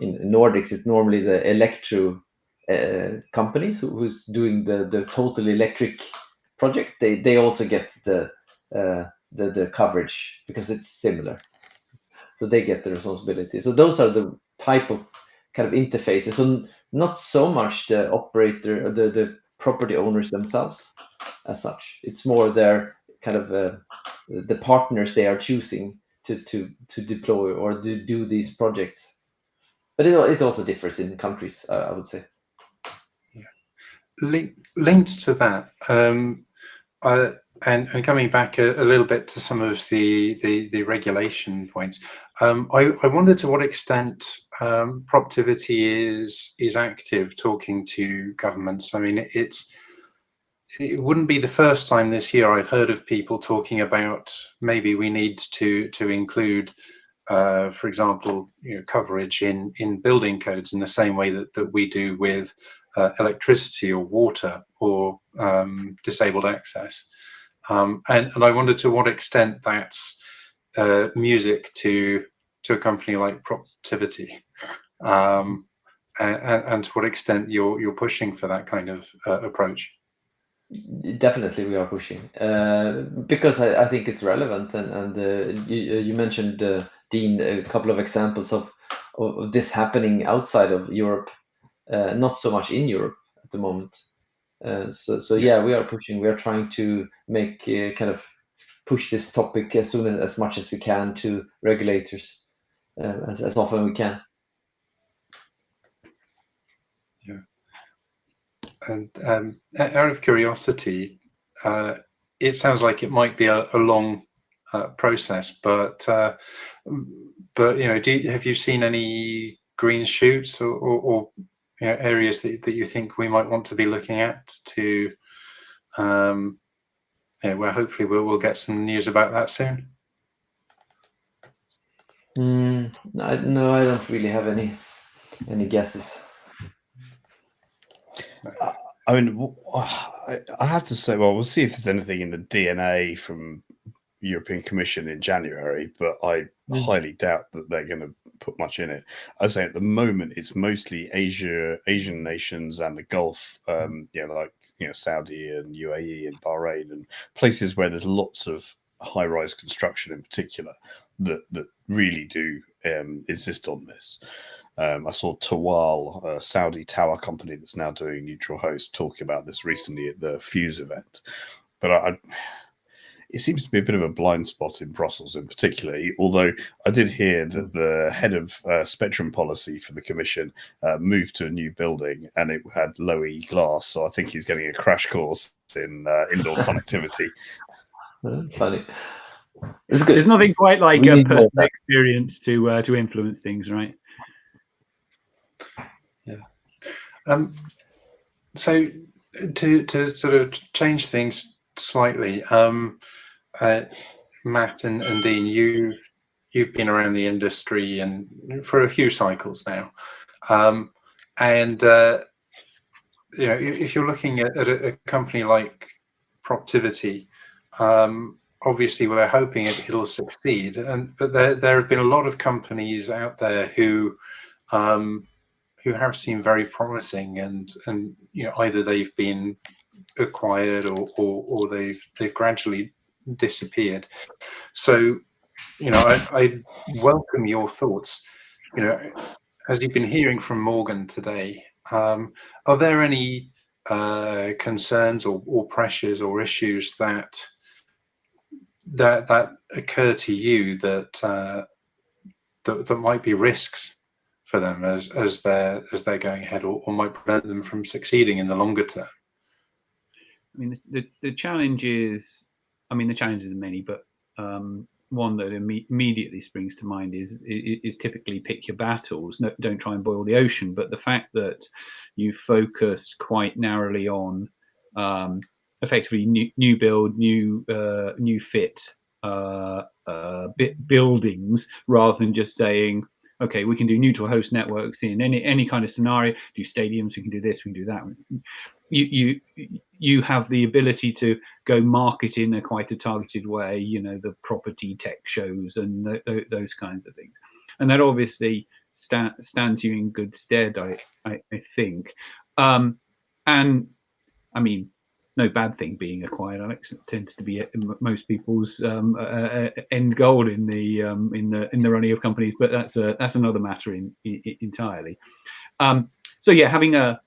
Nordics, it's normally the electro companies who's doing the total electric project. They also get the coverage because it's similar, so they get the responsibility. So those are the type of kind of interfaces. So not so much the operator or the property owners themselves as such. It's more their kind of the partners they are choosing to deploy or to do these projects. But it also differs in countries, I would say. Linked to that, and coming back a little bit to some of the regulation points, I wonder to what extent Proptivity is active talking to governments. I mean, it wouldn't be the first time this year I've heard of people talking about maybe we need to include, for example, coverage in building codes in the same way that we do with electricity or water or disabled access. And I wonder to what extent that's music to to a company like Proactivity, and to what extent you're pushing for that kind of approach. Definitely, we are pushing because I think it's relevant, and you mentioned, Dean, a couple of examples of this happening outside of Europe, not so much in Europe at the moment. So yeah, we are pushing. We are trying to make kind of push this topic as much as we can to regulators as often we can. Yeah. And out of curiosity, it sounds like it might be a long process, but have you seen any green shoots or areas that you think we might want to be looking at to, where hopefully we'll get some news about that soon? No, I don't really have any guesses. I mean, I have to say, well, we'll see if there's anything in the DNA from European Commission in January, but I highly doubt that they're going to put much in it. I say at the moment it's mostly Asian nations and the Gulf, like Saudi and UAE and Bahrain and places where there's lots of high-rise construction in particular that really do insist on this. I saw Tawal, a Saudi tower company that's now doing neutral host, talking about this recently at the Fuse event. But it seems to be a bit of a blind spot in Brussels in particular, although I did hear that the head of spectrum policy for the Commission moved to a new building and it had low E glass. So I think he's getting a crash course in indoor connectivity. That's funny. There's nothing quite like a personal experience to influence things, right? Yeah. So to sort of change things slightly, Matt and Dean, you've been around the industry and for a few cycles now, and if you're looking at a company like Proactivity, obviously we're hoping it'll succeed, but there have been a lot of companies out there who have seemed very promising, and either they've been acquired or they've gradually disappeared. So I welcome your thoughts. As you've been hearing from Morgan today, are there any concerns or pressures or issues that occur to you that might be risks for them as they're going ahead, or might prevent them from succeeding in the longer term? I mean, the challenge is, the challenges are many, but one that immediately springs to mind is typically pick your battles. No, don't try and boil the ocean. But the fact that you focused quite narrowly on effectively new build, new fit buildings, rather than just saying, okay, we can do neutral host networks in any kind of scenario. Do stadiums, we can do this, we can do that. You have the ability to go market in a quite a targeted way, the property tech shows and those kinds of things, and that obviously stands you in good stead, I think. And I mean, no bad thing being acquired, Alex. It tends to be most people's end goal in the running of companies, but that's another matter entirely. So yeah, having a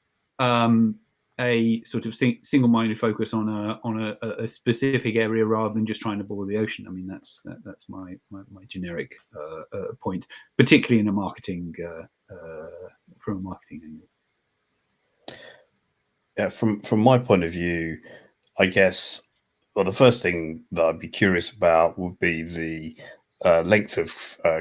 sort of single-minded focus on a specific area rather than just trying to boil the ocean. I mean, that's my generic point, particularly in a marketing from a marketing angle. Yeah, from my point of view, I guess, well, the first thing that I'd be curious about would be the length of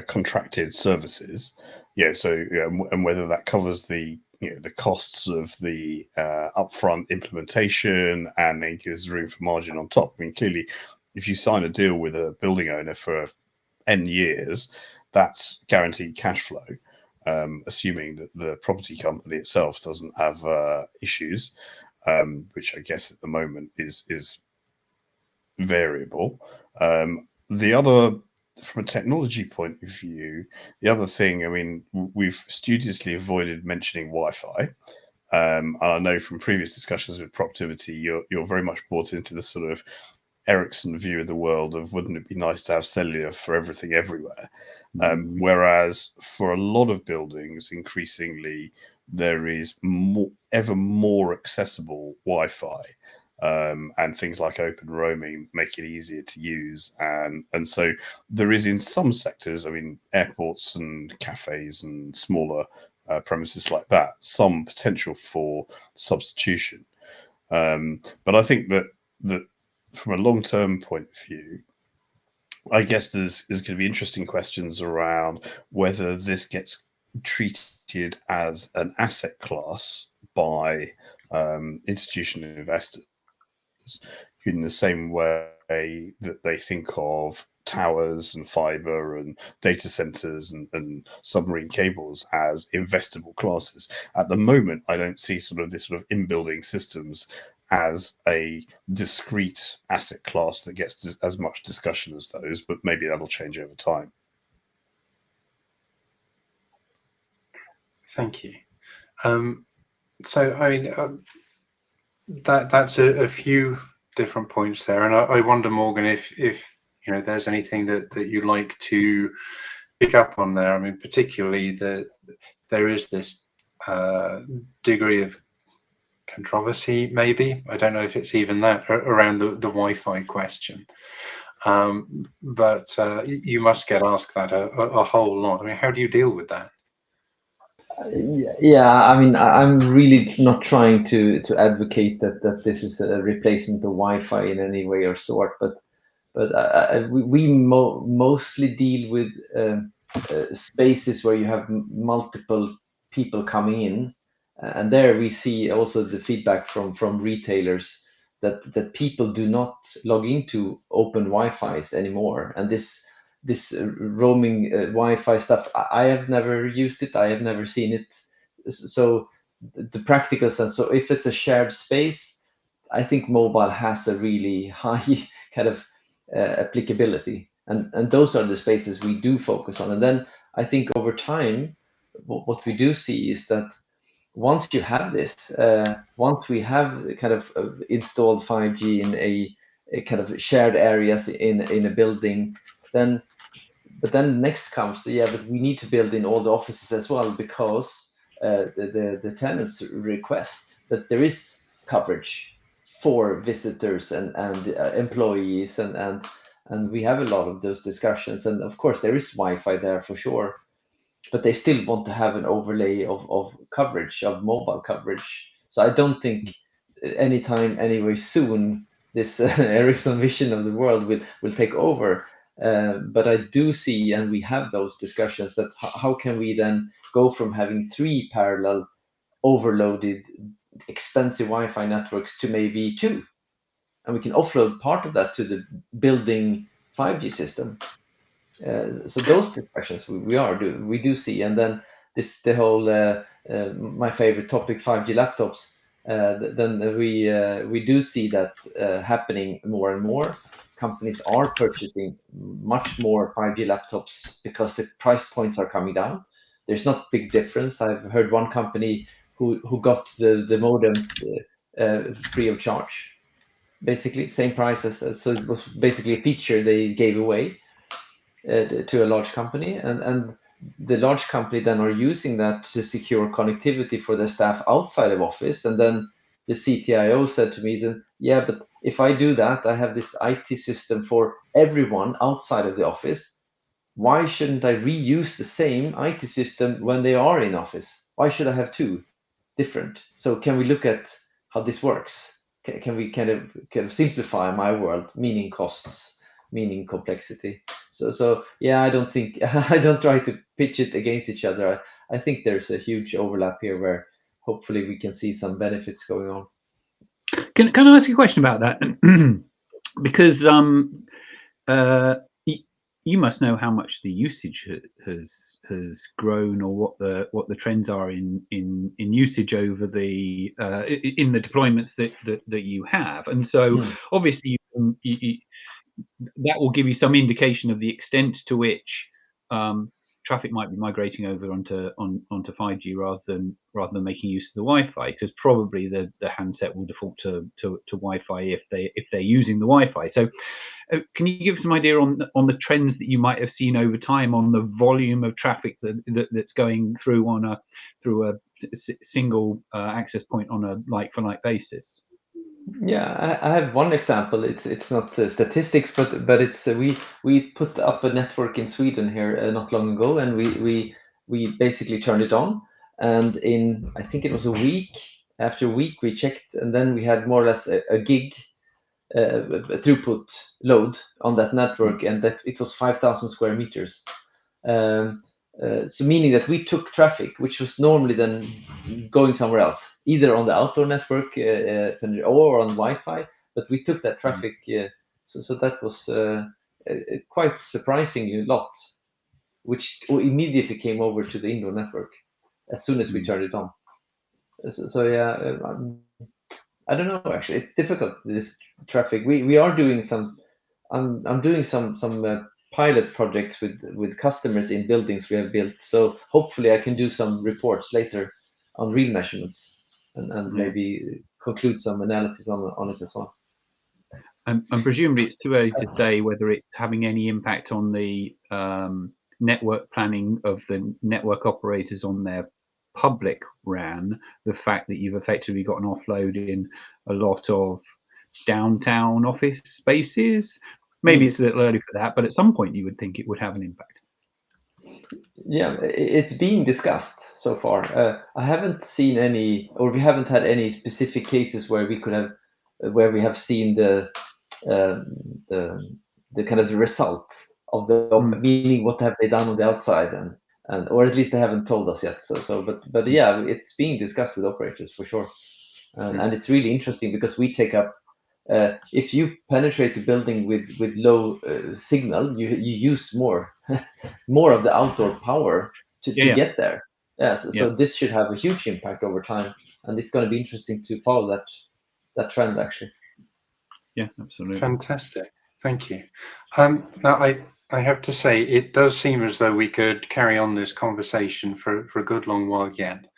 contracted services. Yeah, so and whether that covers the the costs of the upfront implementation and then gives room for margin on top. I mean, clearly, if you sign a deal with a building owner for N years, that's guaranteed cash flow. Assuming that the property company itself doesn't have issues, which I guess at the moment is variable. The other from a technology point of view, the other thing, I mean, we've studiously avoided mentioning Wi-Fi. And I know from previous discussions with Proptivity, you're very much brought into the sort of Ericsson view of the world of wouldn't it be nice to have cellular for everything everywhere? Whereas for a lot of buildings, increasingly there is ever more accessible Wi-Fi, and things like open roaming make it easier to use, and so there is in some sectors, I mean, airports and cafes and smaller premises like that, some potential for substitution. But I think that from a long-term point of view, I guess there's going to be interesting questions around whether this gets treated as an asset class by institutional investors in the same way that they think of towers and fiber and data centers and submarine cables as investable classes. At the moment, I don't see this sort of in-building systems as a discrete asset class that gets as much discussion as those, but maybe that'll change over time. Thank you. So, I mean, that's a few different points there, and I wonder, Morgan, if you know there's anything that you'd like to pick up on there. I mean, particularly there is this degree of controversy, maybe. I don't know if it's even that around the Wi-Fi question, but you must get asked that a whole lot. I mean, how do you deal with that? Yeah, I mean, I'm really not trying to advocate that this is a replacement of Wi-Fi in any way or sort, but we mostly deal with spaces where you have multiple people coming in, and there we see also the feedback from retailers that people do not log into open Wi-Fi's anymore, and this roaming Wi-Fi stuff, I have never used it. I have never seen it. So the practical sense. So if it's a shared space, I think mobile has a really high kind of applicability, and those are the spaces we do focus on. And then I think over time, what we do see is that once you have this, once we have kind of installed 5G in a kind of shared areas in a building, but then next comes, but we need to build in all the offices as well, because the tenants request that there is coverage for visitors and employees, and we have a lot of those discussions. And of course there is Wi-Fi there for sure, but they still want to have an overlay of coverage, of mobile coverage. So I don't think anytime anyway soon this Ericsson vision of the world will take over. But I do see, and we have those discussions, that how can we then go from having 3 parallel overloaded expensive Wi-Fi networks to maybe 2, and we can offload part of that to the building 5G system. So those discussions we do see, and then the whole my favorite topic, 5G laptops. Then we do see that happening more and more. Companies are purchasing much more 5G laptops because the price points are coming down. There's not big difference. I've heard one company who got the modems free of charge, basically same price as so it was basically a feature they gave away to a large company, and the large company then are using that to secure connectivity for their staff outside of office. And then the CTIO said to me, then, yeah, but if I do that, I have this IT system for everyone outside of the office. Why shouldn't I reuse the same IT system when they are in office? Why should I have 2 different? So can we look at how this works? Can we kind of simplify my world, meaning costs, meaning complexity? So yeah, I don't think I don't try to pitch it against each other. I think there's a huge overlap here where hopefully we can see some benefits going on. Can I ask you a question about that? Because you must know how much the usage has grown, or what the trends are in usage over the in the deployments that you have. And so obviously that will give you some indication of the extent to which traffic might be migrating over onto 5G rather than making use of the Wi-Fi, because probably the handset will default to Wi-Fi if they're using the Wi-Fi. So can you give some idea on the trends that you might have seen over time on the volume of traffic that's going through a single access point on a like-for-like basis? Yeah, I have one example. It's not statistics, but it's we put up a network in Sweden here not long ago, and we basically turned it on, and in, I think it was a week, after a week we checked, and then we had more or less a gig throughput load on that network, and that it was 5,000 square meters. So meaning that we took traffic which was normally then going somewhere else, either on the outdoor network or on Wi-Fi, but we took that traffic. So that was quite surprisingly a lot, which immediately came over to the indoor network as soon as we turned it on. So yeah, I don't know, actually. It's difficult, this traffic. We are doing some. I'm doing some pilot projects with customers in buildings we have built. So hopefully I can do some reports later on real measurements and maybe conclude some analysis on it as well. And presumably it's too early to say whether it's having any impact on the network planning of the network operators on their public RAN, the fact that you've effectively got an offload in a lot of downtown office spaces. Maybe it's a little early for that, but at some point you would think it would have an impact. Yeah, it's being discussed so far. I haven't seen any, or we haven't had any specific cases where we have seen the kind of the result of the meaning, what have they done on the outside, and or at least they haven't told us yet. But yeah, it's being discussed with operators for sure, and it's really interesting because we take up. If you penetrate the building with low signal, you use more of the outdoor power to get there. Yeah, so this should have a huge impact over time, and it's going to be interesting to follow that trend, actually. Yeah, absolutely. Fantastic. Thank you. Now, I have to say, it does seem as though we could carry on this conversation for a good long while yet.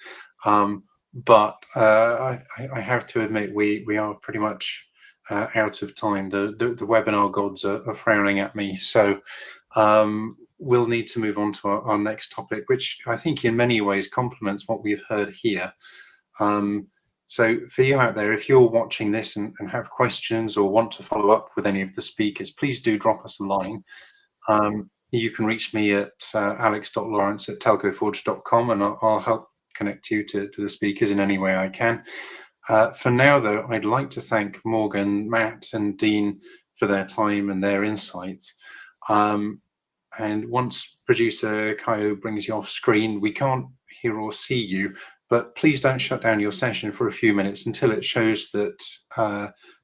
But I have to admit, we are pretty much out of time. The webinar gods are frowning at me. So we'll need to move on to our next topic, which I think in many ways complements what we've heard here. So for you out there, if you're watching this and have questions or want to follow up with any of the speakers, please do drop us a line. You can reach me at alex.lawrence@telcoforge.com, and I'll help connect you to the speakers in any way I can. For now, though, I'd like to thank Morgan, Matt, and Dean for their time and their insights. And once producer Kaio brings you off screen, we can't hear or see you, but please don't shut down your session for a few minutes until it shows that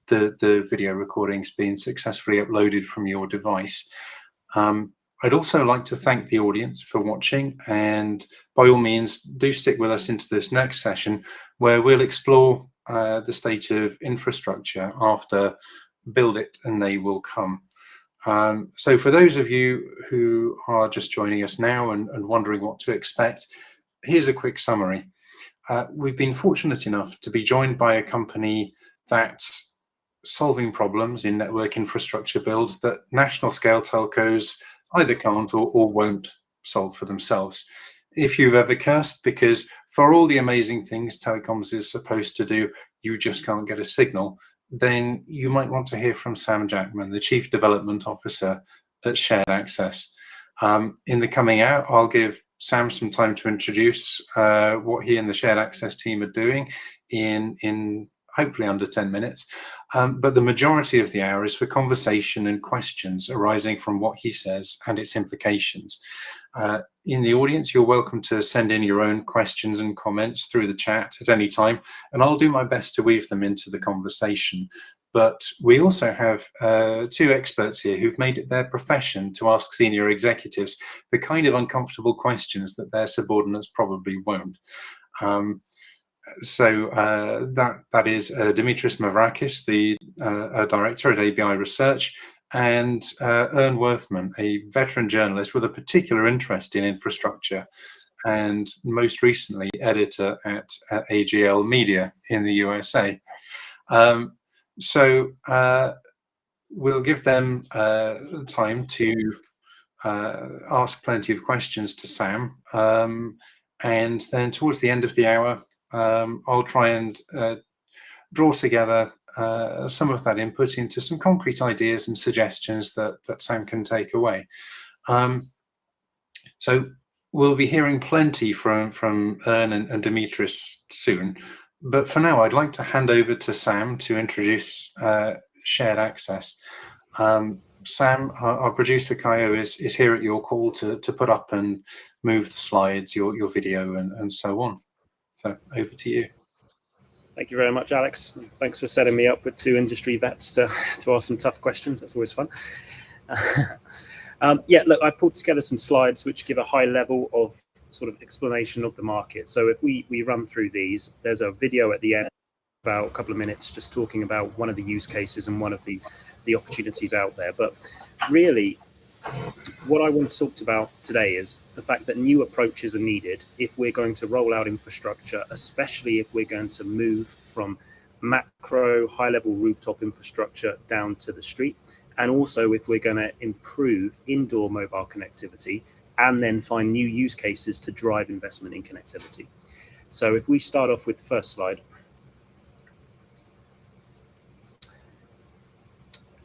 the video recording's been successfully uploaded from your device. I'd also like to thank the audience for watching, and by all means, do stick with us into this next session where we'll explore the state of infrastructure after build it and they will come. So for those of you who are just joining us now and wondering what to expect, here's a quick summary. We've been fortunate enough to be joined by a company that's solving problems in network infrastructure build that national scale telcos either can't or won't solve for themselves. If you've ever cursed because for all the amazing things telecoms is supposed to do, you just can't get a signal, then you might want to hear from Sam Jackman, the Chief Development Officer at Shared Access. In the coming hour, I'll give Sam some time to introduce what he and the Shared Access team are doing in hopefully under 10 minutes. But the majority of the hour is for conversation and questions arising from what he says and its implications. In the audience, you're welcome to send in your own questions and comments through the chat at any time, and I'll do my best to weave them into the conversation. But we also have two experts here who've made it their profession to ask senior executives the kind of uncomfortable questions that their subordinates probably won't. So that is Dimitris Mavrakis, the director at ABI Research, and Ern Worthman, a veteran journalist with a particular interest in infrastructure, and most recently editor at AGL Media in the USA. So we'll give them time to ask plenty of questions to Sam, and then towards the end of the hour, I'll try and draw together some of that input into some concrete ideas and suggestions that Sam can take away. So we'll be hearing plenty from Ern and Dimitris soon, but for now I'd like to hand over to Sam to introduce shared access. Sam, our producer Kaio is here at your call to put up and move the slides, your video, and so on. So over to you. Thank you very much, Alex. Thanks for setting me up with two industry vets to ask some tough questions. That's always fun. Yeah, look, I've pulled together some slides which give a high level of sort of explanation of the market. So if we run through these, there's a video at the end, about a couple of minutes, just talking about one of the use cases and one of the opportunities out there. But really, what I want to talk about today is the fact that new approaches are needed if we're going to roll out infrastructure, especially if we're going to move from macro high-level rooftop infrastructure down to the street, and also if we're going to improve indoor mobile connectivity and then find new use cases to drive investment in connectivity. So if we start off with the first slide,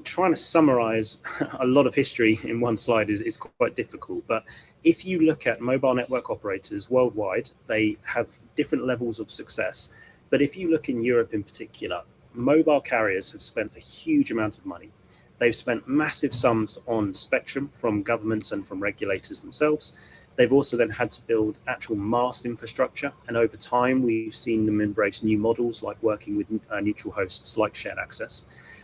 trying to summarize a lot of history in one slide is quite difficult, but if you look at mobile network operators worldwide, they have different levels of success. But if you look in Europe in particular, mobile carriers have spent a huge amount of money. They've spent massive sums on spectrum from governments and from regulators themselves. They've also then had to build actual mast infrastructure, and over time we've seen them embrace new models like working with neutral hosts like shared access.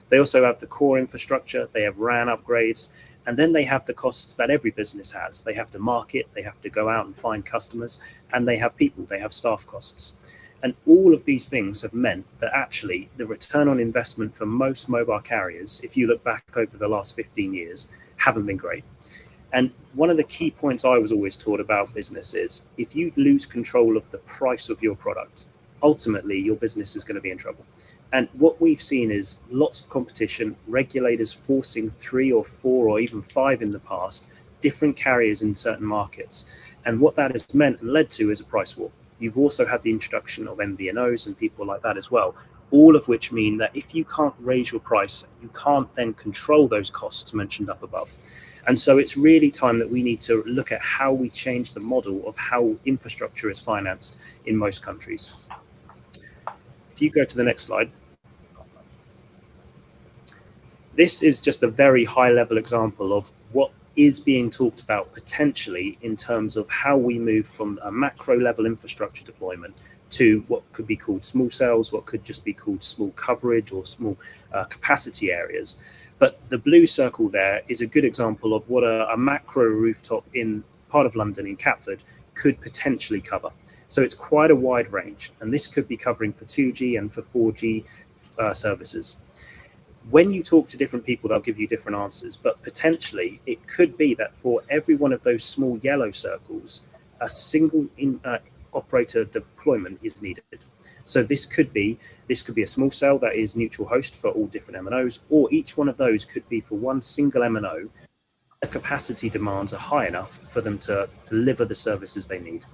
They also have the core infrastructure, they have RAN upgrades, and then they have the costs that every business has. They have to market, they have to go out and find customers, and they have people, they have staff costs. And all of these things have meant that actually the return on investment for most mobile carriers, if you look back over the last 15 years, haven't been great. And one of the key points I was always taught about business is if you lose control of the price of your product, ultimately your business is going to be in trouble. And what we've seen is lots of competition, regulators forcing 3 or 4 or even 5 in the past, different carriers in certain markets. And what that has meant and led to is a price war. You've also had the introduction of MVNOs and people like that as well, all of which mean that if you can't raise your price, you can't then control those costs mentioned up above. And so it's really time that we need to look at how we change the model of how infrastructure is financed in most countries. If you go to the next slide, this is just a very high level example of what is being talked about potentially in terms of how we move from a macro level infrastructure deployment to what could be called small cells, what could just be called small coverage or small capacity areas. But the blue circle there is a good example of what a macro rooftop in part of London in Catford could potentially cover. So it's quite a wide range, and this could be covering for 2G and for 4G services. When you talk to different people, they'll give you different answers, but potentially it could be that for every one of those small yellow circles, a single operator deployment is needed. So this could be a small cell that is neutral host for all different MNOs, or each one of those could be for one single MNO. The capacity demands are high enough for them to deliver the services they need.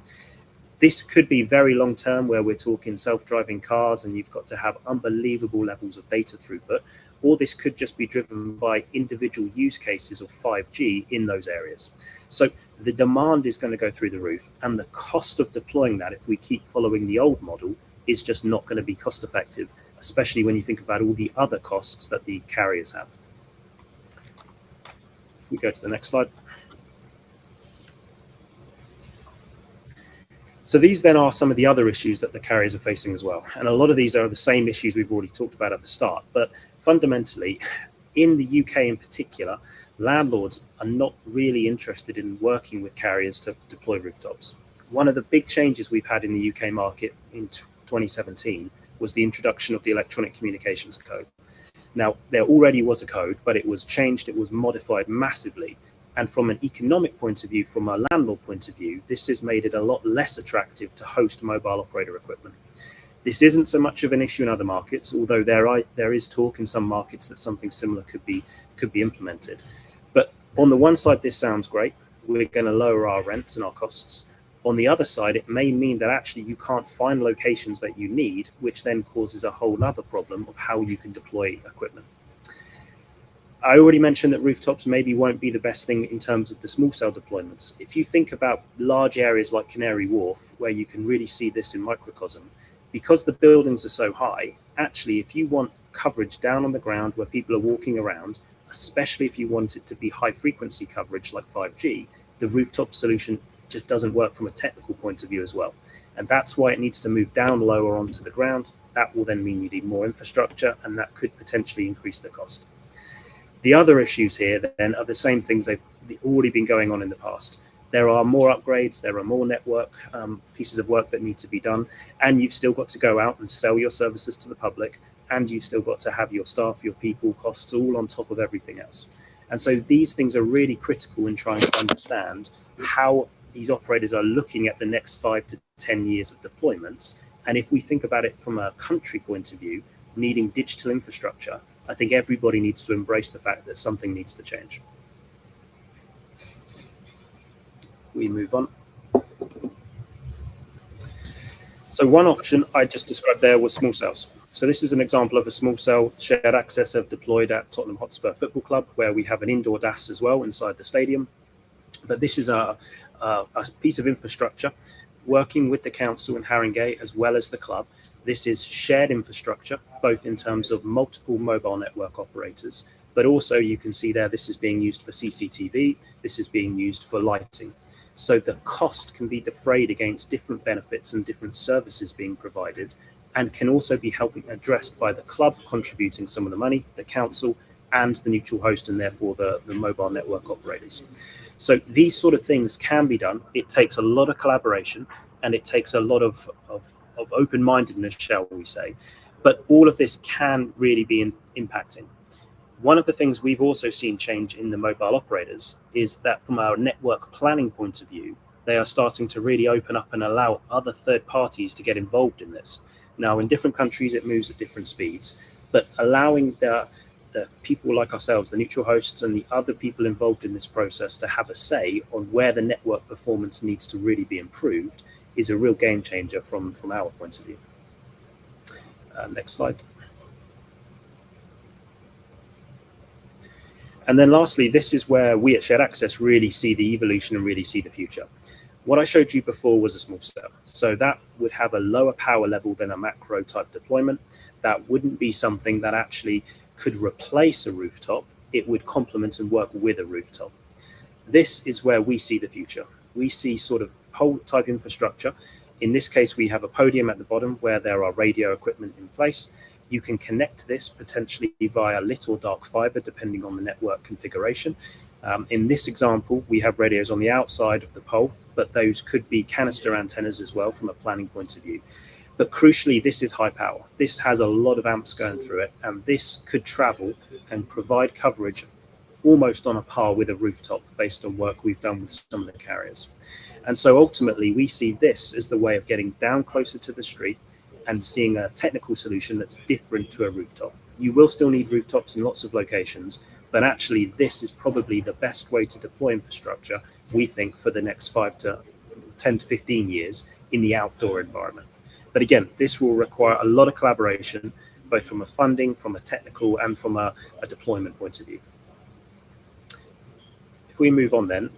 This could be very long term, where we're talking self-driving cars and you've got to have unbelievable levels of data throughput, or this could just be driven by individual use cases of 5G in those areas. So the demand is going to go through the roof, and the cost of deploying that, if we keep following the old model, is just not going to be cost effective, especially when you think about all the other costs that the carriers have. If we go to the next slide. So these then are some of the other issues that the carriers are facing as well. And a lot of these are the same issues we've already talked about at the start. But fundamentally, in the UK in particular, landlords are not really interested in working with carriers to deploy rooftops. One of the big changes we've had in the UK market in 2017 was the introduction of the Electronic Communications Code. Now, there already was a code, but it was changed, it was modified massively. And from an economic point of view, from a landlord point of view, this has made it a lot less attractive to host mobile operator equipment. This isn't so much of an issue in other markets, although there is talk in some markets that something similar could be implemented. But on the one side, this sounds great. We're going to lower our rents and our costs. On the other side, it may mean that actually you can't find locations that you need, which then causes a whole other problem of how you can deploy equipment. I already mentioned that rooftops maybe won't be the best thing in terms of the small cell deployments. If you think about large areas like Canary Wharf, where you can really see this in microcosm, because the buildings are so high, actually, if you want coverage down on the ground where people are walking around, especially if you want it to be high frequency coverage like 5G, the rooftop solution just doesn't work from a technical point of view as well. And that's why it needs to move down lower onto the ground. That will then mean you need more infrastructure, and that could potentially increase the cost. The other issues here then are the same things they've already been going on in the past. There are more upgrades, there are more network pieces of work that need to be done, and you've still got to go out and sell your services to the public, and you've still got to have your staff, your people, costs all on top of everything else. And so these things are really critical in trying to understand how these operators are looking at the next 5 to 10 years of deployments. And if we think about it from a country point of view, needing digital infrastructure, I think everybody needs to embrace the fact that something needs to change. We move on. So one option I just described there was small cells. So this is an example of a small cell shared access I've deployed at Tottenham Hotspur Football Club, where we have an indoor DAS as well inside the stadium. But this is a piece of infrastructure working with the council in Haringey as well as the club. This is shared infrastructure, both in terms of multiple mobile network operators, but also you can see there this is being used for CCTV, this is being used for lighting. So the cost can be defrayed against different benefits and different services being provided, and can also be helping addressed by the club contributing some of the money, the council, and the neutral host, and therefore the mobile network operators. So these sort of things can be done. It takes a lot of collaboration, and it takes a lot of open-mindedness, shall we say, but all of this can really be impacting. One of the things we've also seen change in the mobile operators is that from our network planning point of view, they are starting to really open up and allow other third parties to get involved in this. Now, in different countries, it moves at different speeds, but allowing the people like ourselves, the neutral hosts, and the other people involved in this process to have a say on where the network performance needs to really be improved is a real game changer from our point of view. Next slide. And then lastly, this is where we at Shared Access really see the evolution and really see the future. What I showed you before was a small cell. So that would have a lower power level than a macro type deployment. That wouldn't be something that actually could replace a rooftop. It would complement and work with a rooftop. This is where we see the future. We see sort of pole type infrastructure. In this case, we have a podium at the bottom where there are radio equipment in place. You can connect this potentially via lit or dark fiber, depending on the network configuration. In this example, we have radios on the outside of the pole, but those could be canister antennas as well from a planning point of view. But crucially, this is high power. This has a lot of amps going through it, and this could travel and provide coverage almost on a par with a rooftop based on work we've done with some of the carriers. And so ultimately, we see this as the way of getting down closer to the street and seeing a technical solution that's different to a rooftop. You will still need rooftops in lots of locations, but actually this is probably the best way to deploy infrastructure, we think, for the next 5 to 10 to 15 years in the outdoor environment. But again, this will require a lot of collaboration, both from a funding, from a technical, and from a deployment point of view. If we move on then,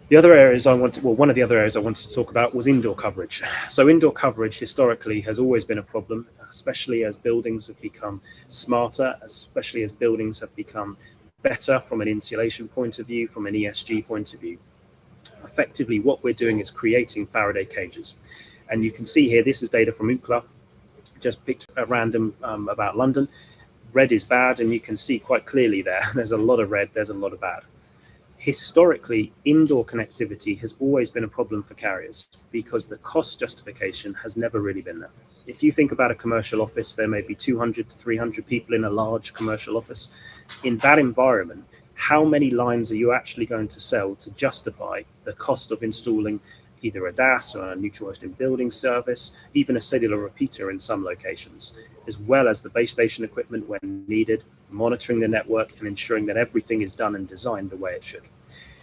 the other areas one of the other areas I wanted to talk about was indoor coverage. So indoor coverage historically has always been a problem, especially as buildings have become smarter, especially as buildings have become better from an insulation point of view, from an ESG point of view. Effectively, what we're doing is creating Faraday cages. And you can see here, this is data from Ookla, just picked at random about London. Red is bad, and you can see quite clearly there, there's a lot of red, there's a lot of bad. Historically, indoor connectivity has always been a problem for carriers because the cost justification has never really been there. If you think about a commercial office, there may be 200 to 300 people in a large commercial office. In that environment, how many lines are you actually going to sell to justify the cost of installing either a DAS or a neutral host in building service, even a cellular repeater in some locations, as well as the base station equipment when needed, monitoring the network and ensuring that everything is done and designed the way it should.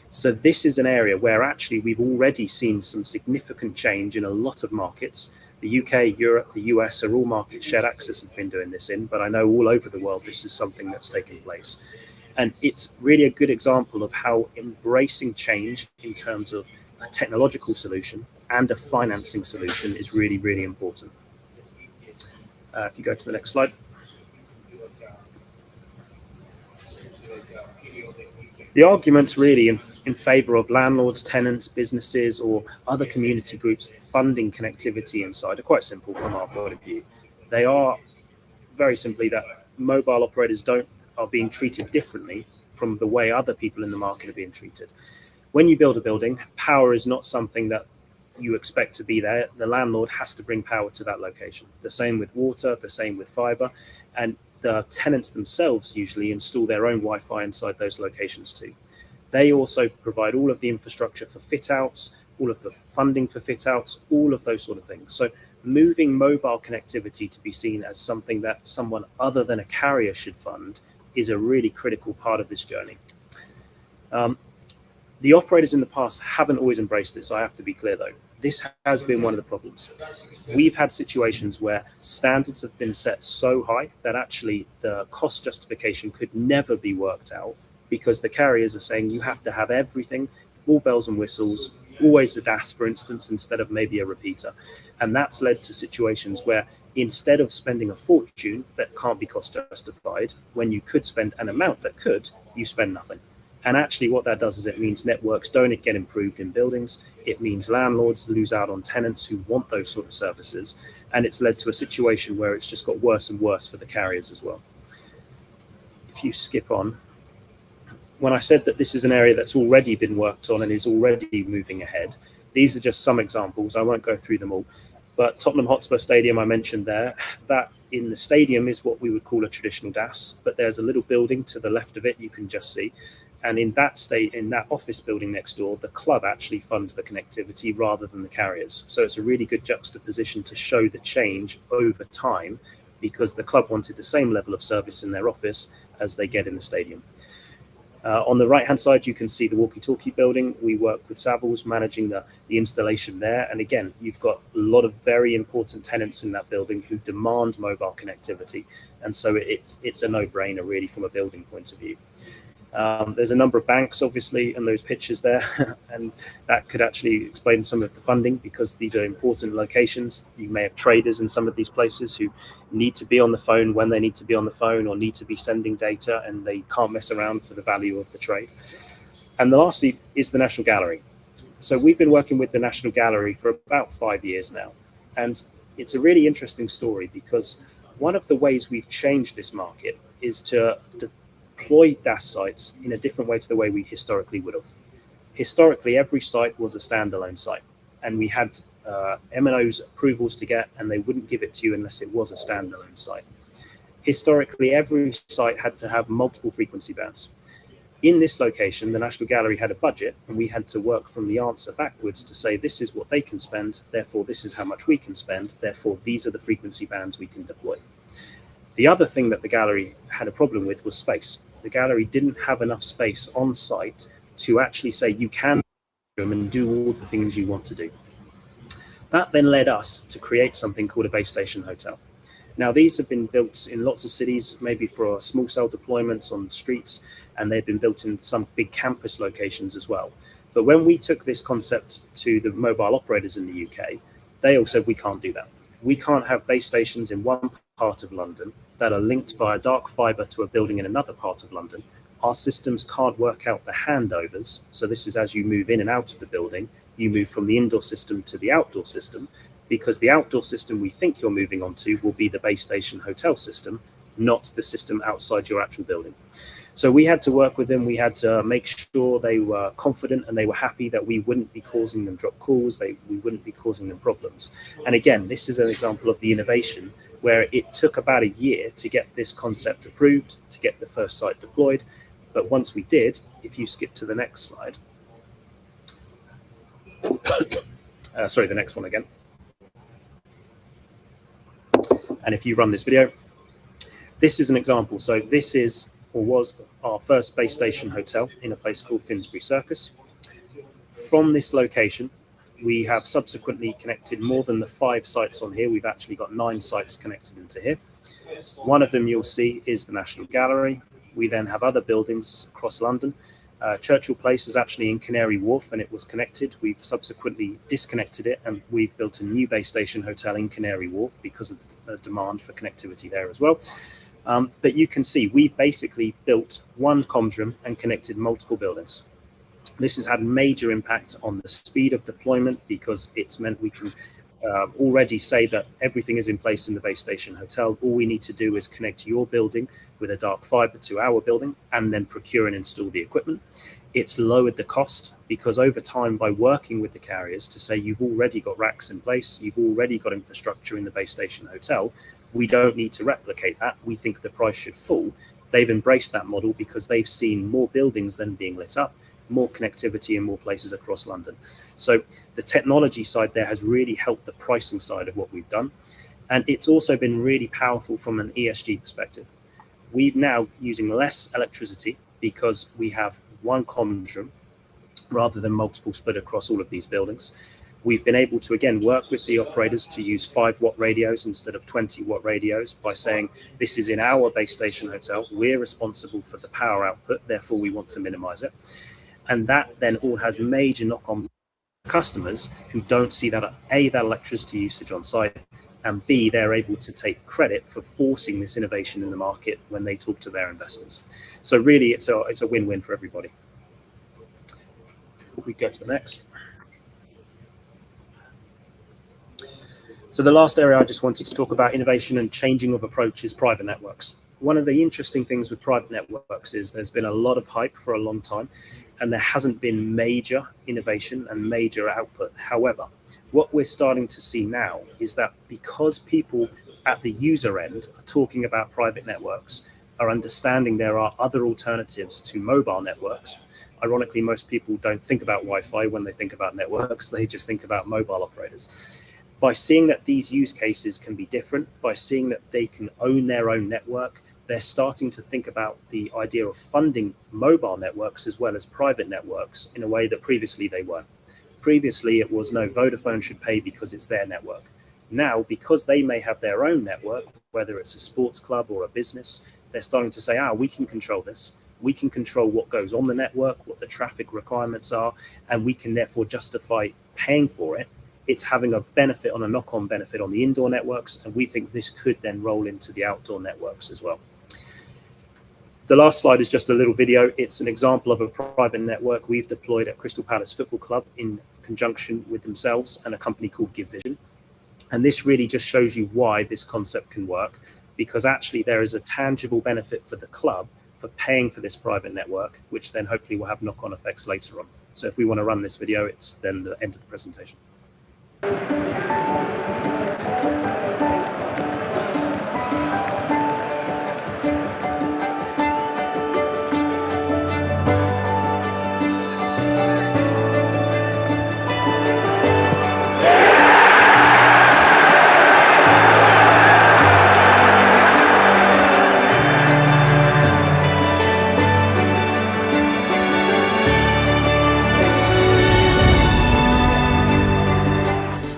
So this is an area where actually we've already seen some significant change in a lot of markets. The UK, Europe, the US are all markets shared access have been doing this in, but I know all over the world this is something that's taken place. And it's really a good example of how embracing change in terms of a technological solution and a financing solution is really, really important. If you go to the next slide. The arguments really in favor of landlords, tenants, businesses, or other community groups funding connectivity inside are quite simple from our point of view. They are very simply that mobile operators are being treated differently from the way other people in the market are being treated. When you build a building, power is not something that you expect to be there. The landlord has to bring power to that location. The same with water, the same with fiber, and the tenants themselves usually install their own Wi-Fi inside those locations too. They also provide all of the infrastructure for fit outs, all of the funding for fit outs, all of those sort of things. So moving mobile connectivity to be seen as something that someone other than a carrier should fund is a really critical part of this journey. The operators in the past haven't always embraced this. I have to be clear though. This has been one of the problems. We've had situations where standards have been set so high that actually the cost justification could never be worked out because the carriers are saying you have to have everything, all bells and whistles, always a DAS, for instance, instead of maybe a repeater. And that's led to situations where instead of spending a fortune that can't be cost justified, when you could spend an amount that could, you spend nothing. And actually what that does is it means networks don't get improved in buildings. It means landlords lose out on tenants who want those sort of services. And it's led to a situation where it's just got worse and worse for the carriers as well. If you skip on, when I said that this is an area that's already been worked on and is already moving ahead, these are just some examples. I won't go through them all. But Tottenham Hotspur Stadium I mentioned there, that in the stadium is what we would call a traditional DAS, but there's a little building to the left of it you can just see. And in that office building next door, the club actually funds the connectivity rather than the carriers. So it's a really good juxtaposition to show the change over time because the club wanted the same level of service in their office as they get in the stadium. On the right-hand side, you can see the walkie-talkie building. We work with Savills managing the installation there. And again, you've got a lot of very important tenants in that building who demand mobile connectivity. And so it's a no-brainer really from a building point of view. There's a number of banks, obviously, in those pictures there, and that could actually explain some of the funding because these are important locations. You may have traders in some of these places who need to be on the phone when they need to be on the phone or need to be sending data, and they can't mess around for the value of the trade. And the lastly is the National Gallery. So we've been working with the National Gallery for about 5 years now, and it's a really interesting story because one of the ways we've changed this market is to deploy DAS sites in a different way to the way we historically would have. Historically, every site was a standalone site, and we had MVNOs approvals to get, and they wouldn't give it to you unless it was a standalone site. Historically, every site had to have multiple frequency bands. In this location, the National Gallery had a budget, and we had to work from the answer backwards to say this is what they can spend, therefore this is how much we can spend, therefore these are the frequency bands we can deploy. The other thing that the gallery had a problem with was space. The gallery didn't have enough space on site to actually say you can and do all the things you want to do. That then led us to create something called a base station hotel. Now, these have been built in lots of cities, maybe for small cell deployments on streets, and they've been built in some big campus locations as well. But when we took this concept to the mobile operators in the UK, they all said we can't do that. We can't have base stations in one part of London that are linked via dark fiber to a building in another part of London. Our systems can't work out the handovers. So this is as you move in and out of the building, you move from the indoor system to the outdoor system, because the outdoor system we think you're moving on to will be the base station hotel system, not the system outside your actual building. So we had to work with them. We had to make sure they were confident and they were happy that we wouldn't be causing them drop calls, we wouldn't be causing them problems. And again, this is an example of the innovation where it took about a year to get this concept approved, to get the first site deployed. But once we did, if you skip to the next slide, sorry, the next one again. And if you run this video, this is an example. So this is, or was, our first base station hotel in a place called Finsbury Circus. From this location, we have subsequently connected more than the 5 sites on here. We've actually got 9 sites connected into here. One of them you'll see is the National Gallery. We then have other buildings across London. Churchill Place is actually in Canary Wharf and it was connected. We've subsequently disconnected it and we've built a new base station hotel in Canary Wharf because of the demand for connectivity there as well. But you can see we've basically built one comms room and connected multiple buildings. This has had major impact on the speed of deployment because it's meant we can already say that everything is in place in the base station hotel. All we need to do is connect your building with a dark fiber to our building and then procure and install the equipment. It's lowered the cost because over time, by working with the carriers to say you've already got racks in place, you've already got infrastructure in the base station hotel, we don't need to replicate that. We think the price should fall. They've embraced that model because they've seen more buildings than being lit up, more connectivity in more places across London. So the technology side there has really helped the pricing side of what we've done. And it's also been really powerful from an ESG perspective. We've now using less electricity because we have one comms room rather than multiple split across all of these buildings. We've been able to, again, work with the operators to use 5-watt radios instead of 20-watt radios by saying, this is in our base station hotel. We're responsible for the power output. Therefore, we want to minimize it. And that then all has major knock-on customers who don't see that, A, that electricity usage on site, and B, they're able to take credit for forcing this innovation in the market when they talk to their investors. So really, it's a win-win for everybody. If we go to the next. So the last area I just wanted to talk about innovation and changing of approach is private networks. One of the interesting things with private networks is there's been a lot of hype for a long time and there hasn't been major innovation and major output. However, what we're starting to see now is that because people at the user end are talking about private networks, are understanding there are other alternatives to mobile networks. Ironically, most people don't think about Wi-Fi when they think about networks, they just think about mobile operators. By seeing that these use cases can be different, by seeing that they can own their own network, they're starting to think about the idea of funding mobile networks as well as private networks in a way that previously they weren't. Previously, it was no, Vodafone should pay because it's their network. Now, because they may have their own network, whether it's a sports club or a business, they're starting to say, we can control this. We can control what goes on the network, what the traffic requirements are, and we can therefore justify paying for it. It's having a benefit on a knock-on benefit on the indoor networks, and we think this could then roll into the outdoor networks as well. The last slide is just a little video. It's an example of a private network we've deployed at Crystal Palace Football Club in conjunction with themselves and a company called Give Vision. And this really just shows you why this concept can work, because actually there is a tangible benefit for the club for paying for this private network, which then hopefully will have knock-on effects later on. So if we want to run this video, it's then the end of the presentation.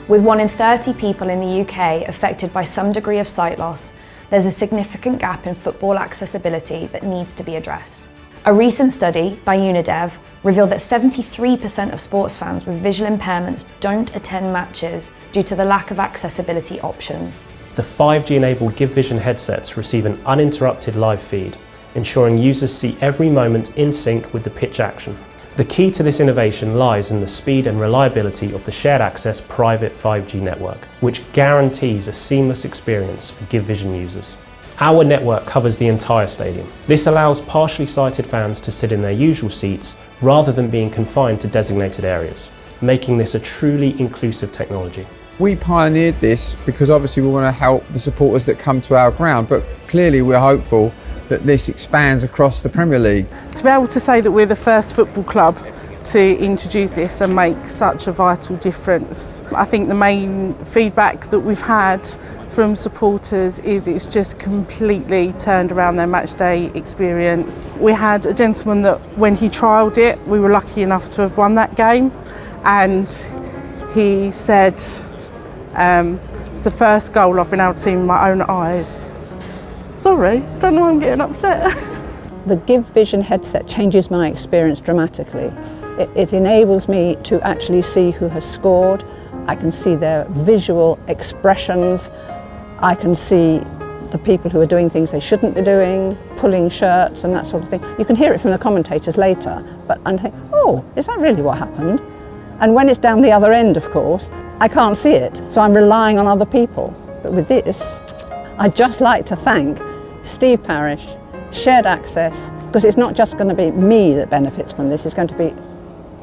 With 1 in 30 people in the UK affected by some degree of sight loss, there's a significant gap in football accessibility that needs to be addressed. A recent study by Unidev revealed that 73% of sports fans with visual impairments don't attend matches due to the lack of accessibility options. The 5G-enabled Give Vision headsets receive an uninterrupted live feed, ensuring users see every moment in sync with the pitch action. The key to this innovation lies in the speed and reliability of the shared access private 5G network, which guarantees a seamless experience for Give Vision users. Our network covers the entire stadium. This allows partially sighted fans to sit in their usual seats rather than being confined to designated areas, making this a truly inclusive technology. We pioneered this because obviously we want to help the supporters that come to our ground, but clearly we're hopeful that this expands across the Premier League. To be able to say that we're the first football club to introduce this and make such a vital difference. I think the main feedback that we've had from supporters is it's just completely turned around their match day experience. We had a gentleman that when he trialled it, we were lucky enough to have won that game, and he said, it's the first goal I've been able to see with my own eyes. Sorry, I don't know why I'm getting upset. The Give Vision headset changes my experience dramatically. It enables me to actually see who has scored. I can see their visual expressions. I can see the people who are doing things they shouldn't be doing, pulling shirts and that sort of thing. You can hear it from the commentators later, but I think, oh, is that really what happened? And when it's down the other end, of course, I can't see it, so I'm relying on other people. But with this, I'd just like to thank Steve Parish, Shared Access, because it's not just going to be me that benefits from this, it's going to be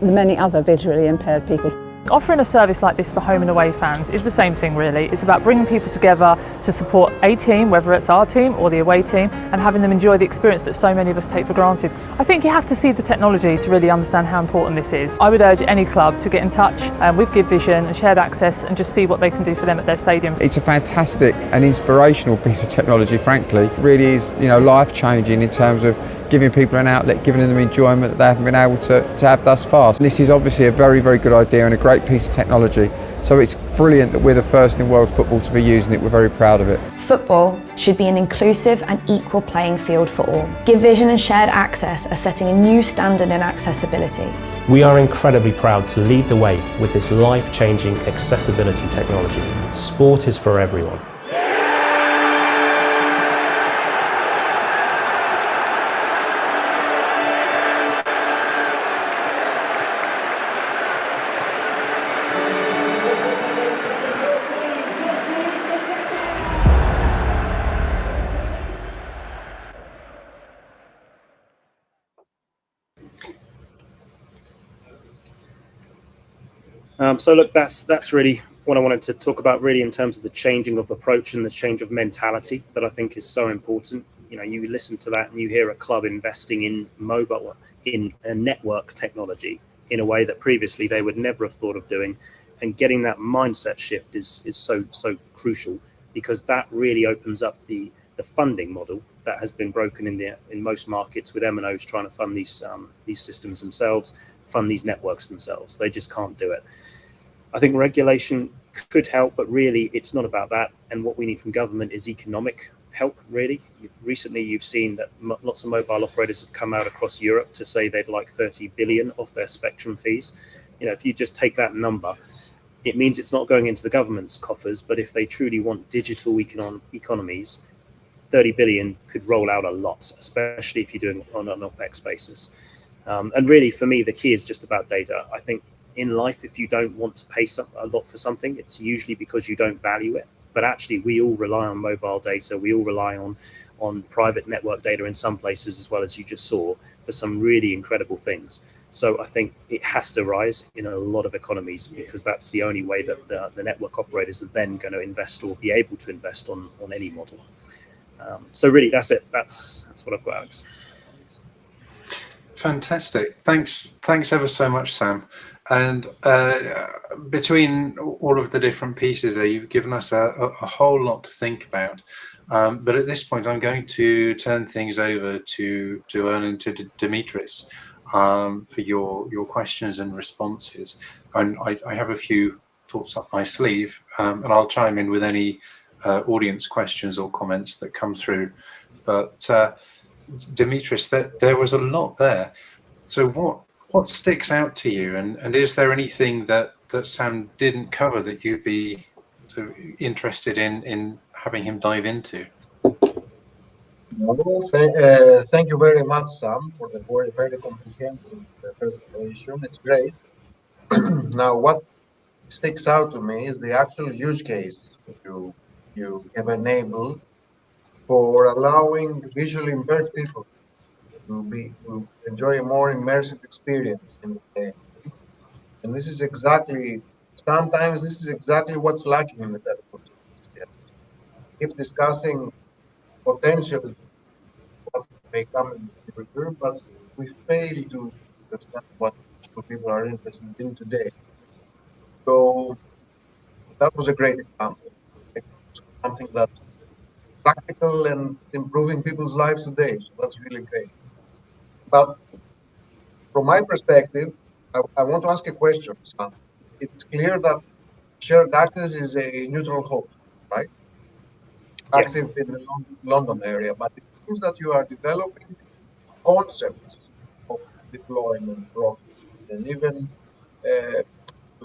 the many other visually impaired people. Offering a service like this for home and away fans is the same thing really. It's about bringing people together to support a team, whether it's our team or the away team, and having them enjoy the experience that so many of us take for granted. I think you have to see the technology to really understand how important this is. I would urge any club to get in touch with Give Vision and Shared Access and just see what they can do for them at their stadium. It's a fantastic and inspirational piece of technology, frankly. It really is, life-changing in terms of giving people an outlet, giving them enjoyment that they haven't been able to have thus far. This is obviously a very, very good idea and a great piece of technology. So it's brilliant that we're the first in world football to be using it. We're very proud of it. Football should be an inclusive and equal playing field for all. Give Vision and Shared Access are setting a new standard in accessibility. We are incredibly proud to lead the way with this life-changing accessibility technology. Sport is for everyone. So look, that's really what I wanted to talk about, really, in terms of the changing of approach and the change of mentality that I think is so important. You listen to that and you hear a club investing in mobile, in a network technology in a way that previously they would never have thought of doing, and getting that mindset shift is so crucial, because that really opens up the funding model that has been broken in most markets, with MVNOs trying to fund these systems themselves, fund these networks themselves. They just can't do it. I think regulation could help, but really it's not about that. And what we need from government is economic help, really. Recently, you've seen that lots of mobile operators have come out across Europe to say they'd like 30 billion off their spectrum fees. If you just take that number, it means it's not going into the government's coffers, but if they truly want digital economies, 30 billion could roll out a lot, especially if you're doing it on an OPEX basis. And really, for me, the key is just about data. I think in life, if you don't want to pay a lot for something, it's usually because you don't value it. But actually, we all rely on mobile data. We all rely on private network data in some places, as well, as you just saw, for some really incredible things. So I think it has to rise in a lot of economies, because that's the only way that the network operators are then going to invest, or be able to invest on any model. So really, that's it. That's what I've got, Alex. Fantastic. Thanks ever so much, Sam. And between all of the different pieces there, you've given us a whole lot to think about. But at this point, I'm going to turn things over to Erlen and to Dimitris for your questions and responses. And I have a few thoughts up my sleeve, and I'll chime in with any audience questions or comments that come through. But Dimitris, there was a lot there. So what sticks out to you, and is there anything that Sam didn't cover that you'd be interested in having him dive into? Well, thank you very much, Sam, for the very, very comprehensive presentation. It's great. Now, what sticks out to me is the actual use case you have enabled for allowing visually impaired people to enjoy a more immersive experience in the game. And this is exactly, sometimes this is exactly what's lacking in the telecoms industry. Keep discussing potential what may come in the future, but we fail to understand what people are interested in today. So that was a great example. Something that's practical and improving people's lives today. So that's really great. But from my perspective, I want to ask a question, Sam. It's clear that shared access is a neutral host, right? Yes. Active in the London area, but it seems that you are developing concepts of deployment process and even uh,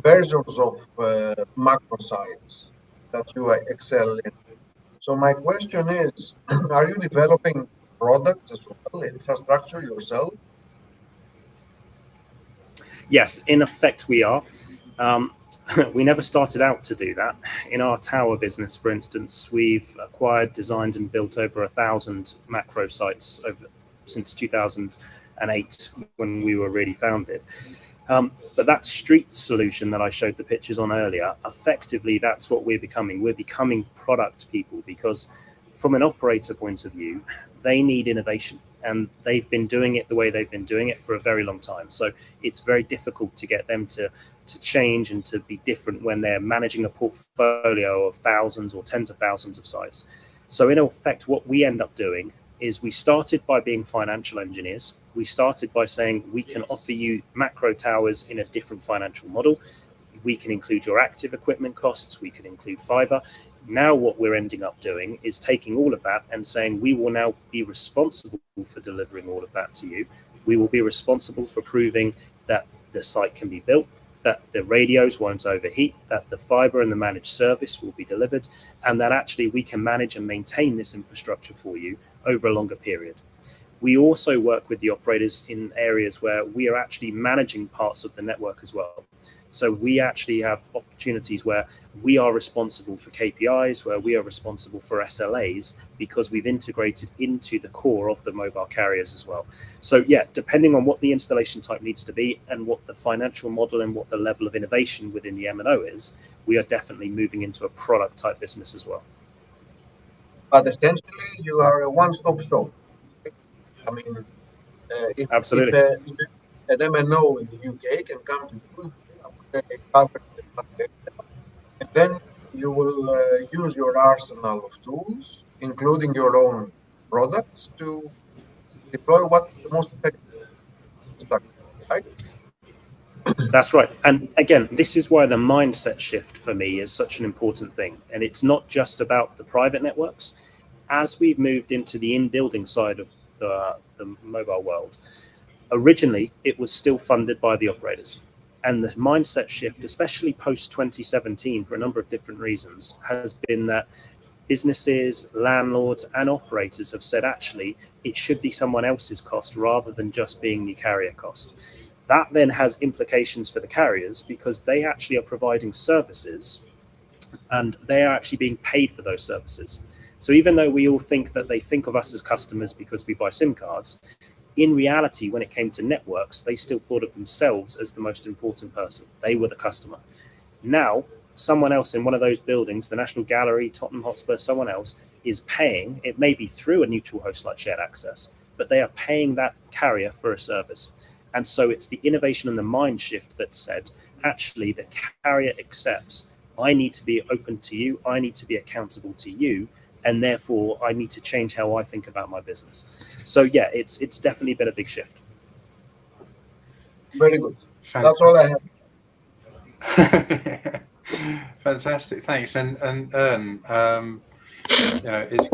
versions of macro sites that you excel in. So my question is, are you developing products as well, infrastructure yourself? Yes, in effect, we are. We never started out to do that. In our tower business, for instance, we've acquired, designed, and built over 1,000 macro sites since 2008, when we were really founded. But that street solution that I showed the pictures on earlier, effectively, that's what we're becoming. We're becoming product people, because from an operator point of view, they need innovation. And they've been doing it the way they've been doing it for a very long time. So it's very difficult to get them to change and to be different when they're managing a portfolio of thousands or tens of thousands of sites. So in effect, what we end up doing is we started by being financial engineers. We started by saying we can offer you macro towers in a different financial model. We can include your active equipment costs. We can include fiber. Now what we're ending up doing is taking all of that and saying we will now be responsible for delivering all of that to you. We will be responsible for proving that the site can be built, that the radios won't overheat, that the fiber and the managed service will be delivered, and that actually we can manage and maintain this infrastructure for you over a longer period. We also work with the operators in areas where we are actually managing parts of the network as well. So we actually have opportunities where we are responsible for KPIs, where we are responsible for SLAs, because we've integrated into the core of the mobile carriers as well. So yeah, depending on what the installation type needs to be and what the financial model and what the level of innovation within the MNO is, we are definitely moving into a product type business as well. But essentially, you are a one-stop shop. I mean, Absolutely. if an MNO in the UK can come to you, and then you will use your arsenal of tools, including your own products, to deploy what's the most effective structure, right? That's right. And again, this is why the mindset shift for me is such an important thing. And it's not just about the private networks. As we've moved into the in-building side of the mobile world, originally it was still funded by the operators. And the mindset shift, especially post 2017, for a number of different reasons, has been that businesses, landlords, and operators have said, actually, it should be someone else's cost rather than just being the carrier cost. That then has implications for the carriers, because they actually are providing services and they are actually being paid for those services. So even though we all think that they think of us as customers because we buy SIM cards, in reality, when it came to networks, they still thought of themselves as the most important person. They were the customer. Now, someone else in one of those buildings, the National Gallery, Tottenham Hotspur, someone else is paying, it may be through a neutral host like shared access, but they are paying that carrier for a service. And so it's the innovation and the mind shift that said, actually, the carrier accepts, I need to be open to you, I need to be accountable to you, and therefore I need to change how I think about my business. So yeah, it's definitely been a big shift. Very good. Fantastic. That's all I have. Fantastic, thanks. And it's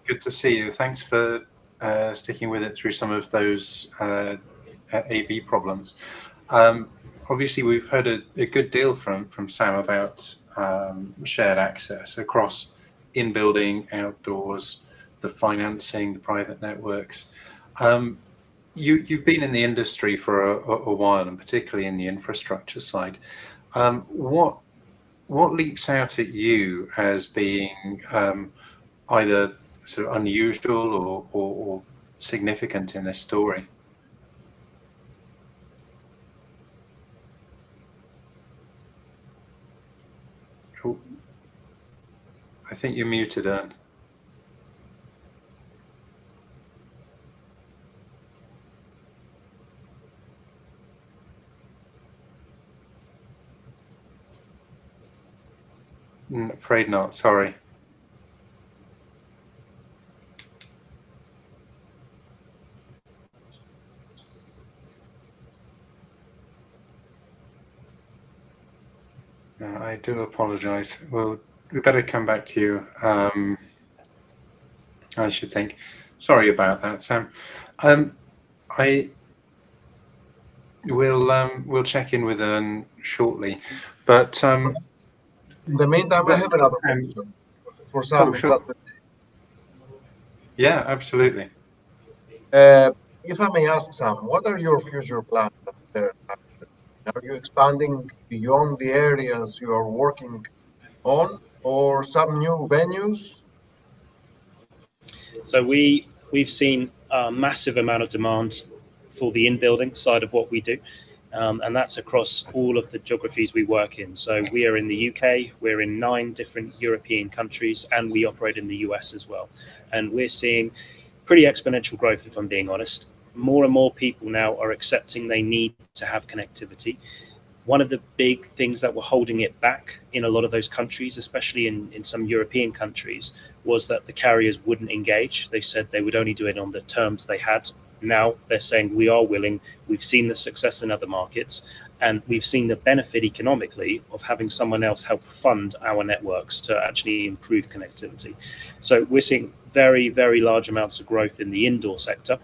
good to see you. Thanks for sticking with it through some of those AV problems. Obviously, we've heard a good deal from Sam about shared access across in-building, outdoors, the financing, the private networks. You've been in the industry for a while, and particularly in the infrastructure side. What leaps out at you as being either sort of unusual or significant in this story? Oh, I think you're muted, Ern. Afraid not, sorry. I do apologize. Well, we better come back to you, I should think. Sorry about that, Sam. We'll check in with Ern shortly, but in the meantime, I have another question for Sam. sure. Yeah, absolutely. If I may ask, Sam, what are your future plans there? Are you expanding beyond the areas you are working on, or some new venues? So we've seen a massive amount of demand for the in-building side of what we do. And that's across all of the geographies we work in. So we are in the UK, we're in 9 different European countries, and we operate in the US as well. And we're seeing pretty exponential growth, if I'm being honest. More and more people now are accepting they need to have connectivity. One of the big things that were holding it back in a lot of those countries, especially in some European countries, was that the carriers wouldn't engage. They said they would only do it on the terms they had. Now they're saying we are willing. We've seen the success in other markets, and we've seen the benefit economically of having someone else help fund our networks to actually improve connectivity. So we're seeing very, very large amounts of growth in the indoor sector.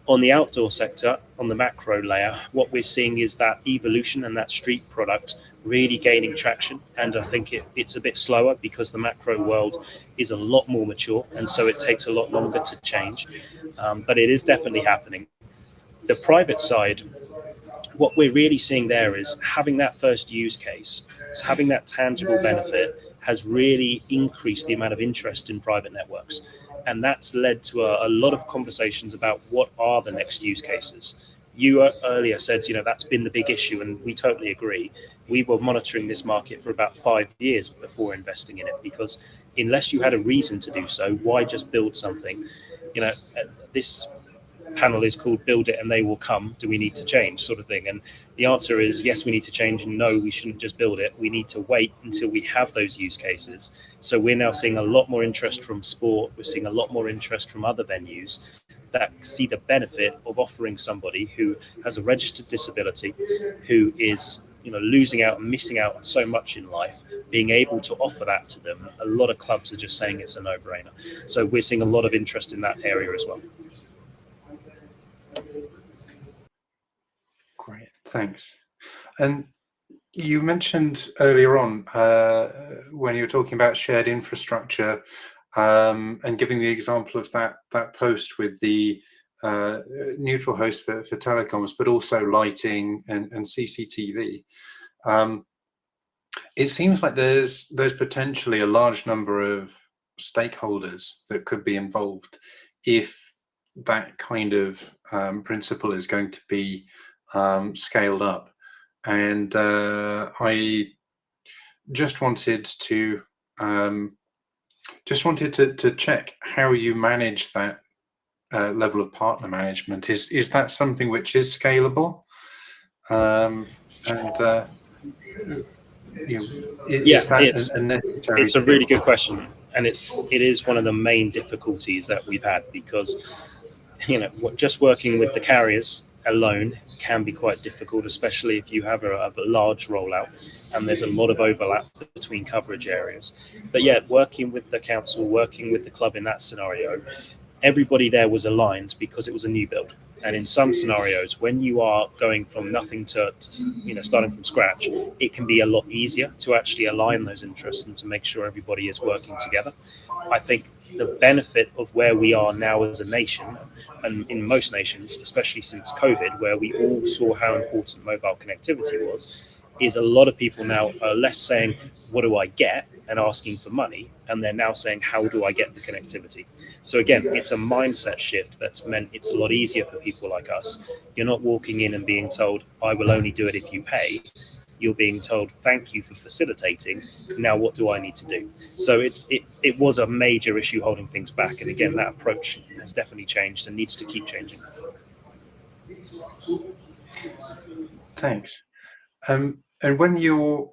On the outdoor sector, on the macro layer, what we're seeing is that evolution and that street product really gaining traction. And I think it's a bit slower because the macro world is a lot more mature, and so it takes a lot longer to change. But it is definitely happening. The private side, what we're really seeing there is having that first use case, having that tangible benefit has really increased the amount of interest in private networks. And that's led to a lot of conversations about what are the next use cases. You earlier said, that's been the big issue, and we totally agree. We were monitoring this market for about 5 years before investing in it, because unless you had a reason to do so, why just build something? This panel is called Build It and They Will Come. Do we need to change, sort of thing? And the answer is yes, we need to change, and no, we shouldn't just build it. We need to wait until we have those use cases. So we're now seeing a lot more interest from sport. We're seeing a lot more interest from other venues that see the benefit of offering somebody who has a registered disability, who is losing out and missing out on so much in life, being able to offer that to them. A lot of clubs are just saying it's a no-brainer. So we're seeing a lot of interest in that area as well. Great, thanks. And you mentioned earlier on when you were talking about shared infrastructure and giving the example of that post with the neutral host for telecoms, but also lighting and CCTV. It seems like there's potentially a large number of stakeholders that could be involved if that kind of principle is going to be scaled up. And I just wanted to check how you manage that level of partner management. Is that something which is scalable? It's a really good question, and it is one of the main difficulties that we've had, because just working with the carriers alone can be quite difficult, especially if you have a large rollout and there's a lot of overlap between coverage areas. But yeah, working with the council, working with the club in that scenario, everybody there was aligned because it was a new build. And in some scenarios, when you are going from nothing to starting from scratch, it can be a lot easier to actually align those interests and to make sure everybody is working together. I think the benefit of where we are now as a nation, and in most nations, especially since COVID, where we all saw how important mobile connectivity was, is a lot of people now are less saying, what do I get, and asking for money, and they're now saying, how do I get the connectivity? So again, it's a mindset shift that's meant it's a lot easier for people like us. You're not walking in and being told, I will only do it if you pay. You're being told, thank you for facilitating. Now what do I need to do? So it was a major issue holding things back. And again, that approach has definitely changed and needs to keep changing. Thanks. And when you're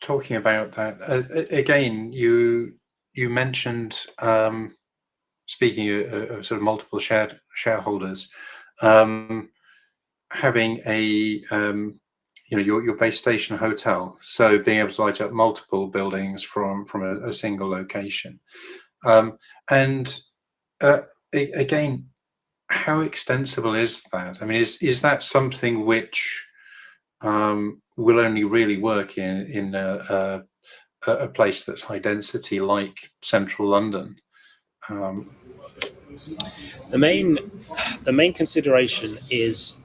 talking about that, again, you mentioned, speaking of sort of multiple shareholders, having a your base station hotel, so being able to light up multiple buildings from a single location, and again, how extensible is that? I mean, is that something which will only really work in a place that's high density like central London? The main consideration is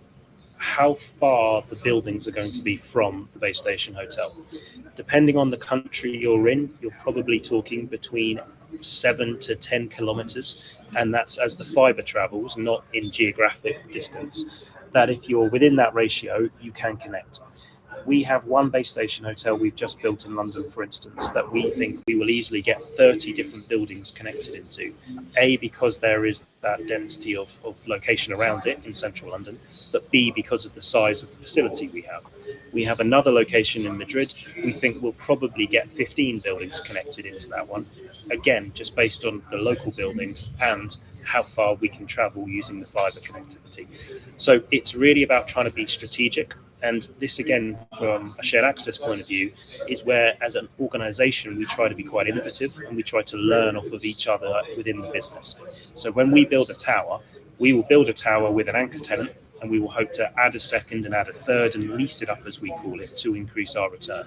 how far the buildings are going to be from the base station hotel. Depending on the country you're in, you're probably talking between 7 to 10 kilometers, and that's as the fiber travels, not in geographic distance. That if you're within that ratio, you can connect. We have one base station hotel we've just built in London, for instance, that we think we will easily get 30 different buildings connected into. A, because there is that density of location around it in central London, but B, because of the size of the facility we have. We have another location in Madrid. We think we'll probably get 15 buildings connected into that one. Again, just based on the local buildings and how far we can travel using the fiber connectivity. So it's really about trying to be strategic. And this, again, from a shared access point of view, is where, as an organization, we try to be quite innovative and we try to learn off of each other within the business. So when we build a tower, we will build a tower with an anchor tenant, and we will hope to add a second and add a third and lease it up, as we call it, to increase our return.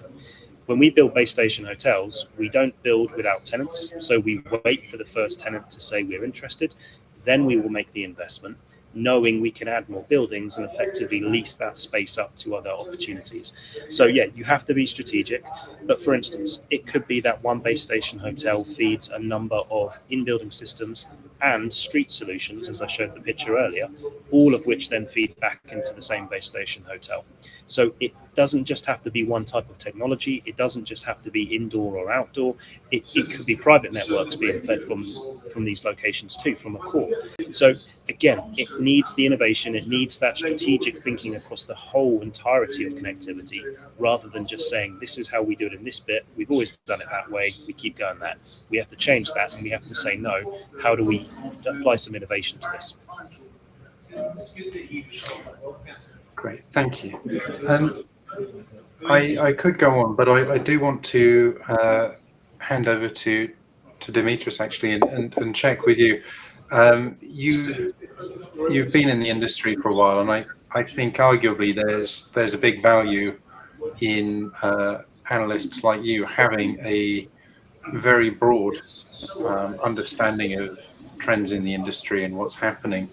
When we build base station hotels, we don't build without tenants. So we wait for the first tenant to say we're interested. Then we will make the investment, knowing we can add more buildings and effectively lease that space up to other opportunities. So yeah, you have to be strategic. But for instance, it could be that one base station hotel feeds a number of in-building systems and street solutions, as I showed the picture earlier, all of which then feed back into the same base station hotel. So it doesn't just have to be one type of technology. It doesn't just have to be indoor or outdoor. It could be private networks being fed from these locations too, from a core. So again, it needs the innovation. It needs that strategic thinking across the whole entirety of connectivity, rather than just saying, this is how we do it in this bit. We've always done it that way. We keep going that. We have to change that, and we have to say, no, how do we apply some innovation to this? Great, thank you. I could go on, but I do want to hand over to Dimitris actually and check with you. You've been in the industry for a while, and I think arguably there's a big value in analysts like you having a very broad understanding of trends in the industry and what's happening.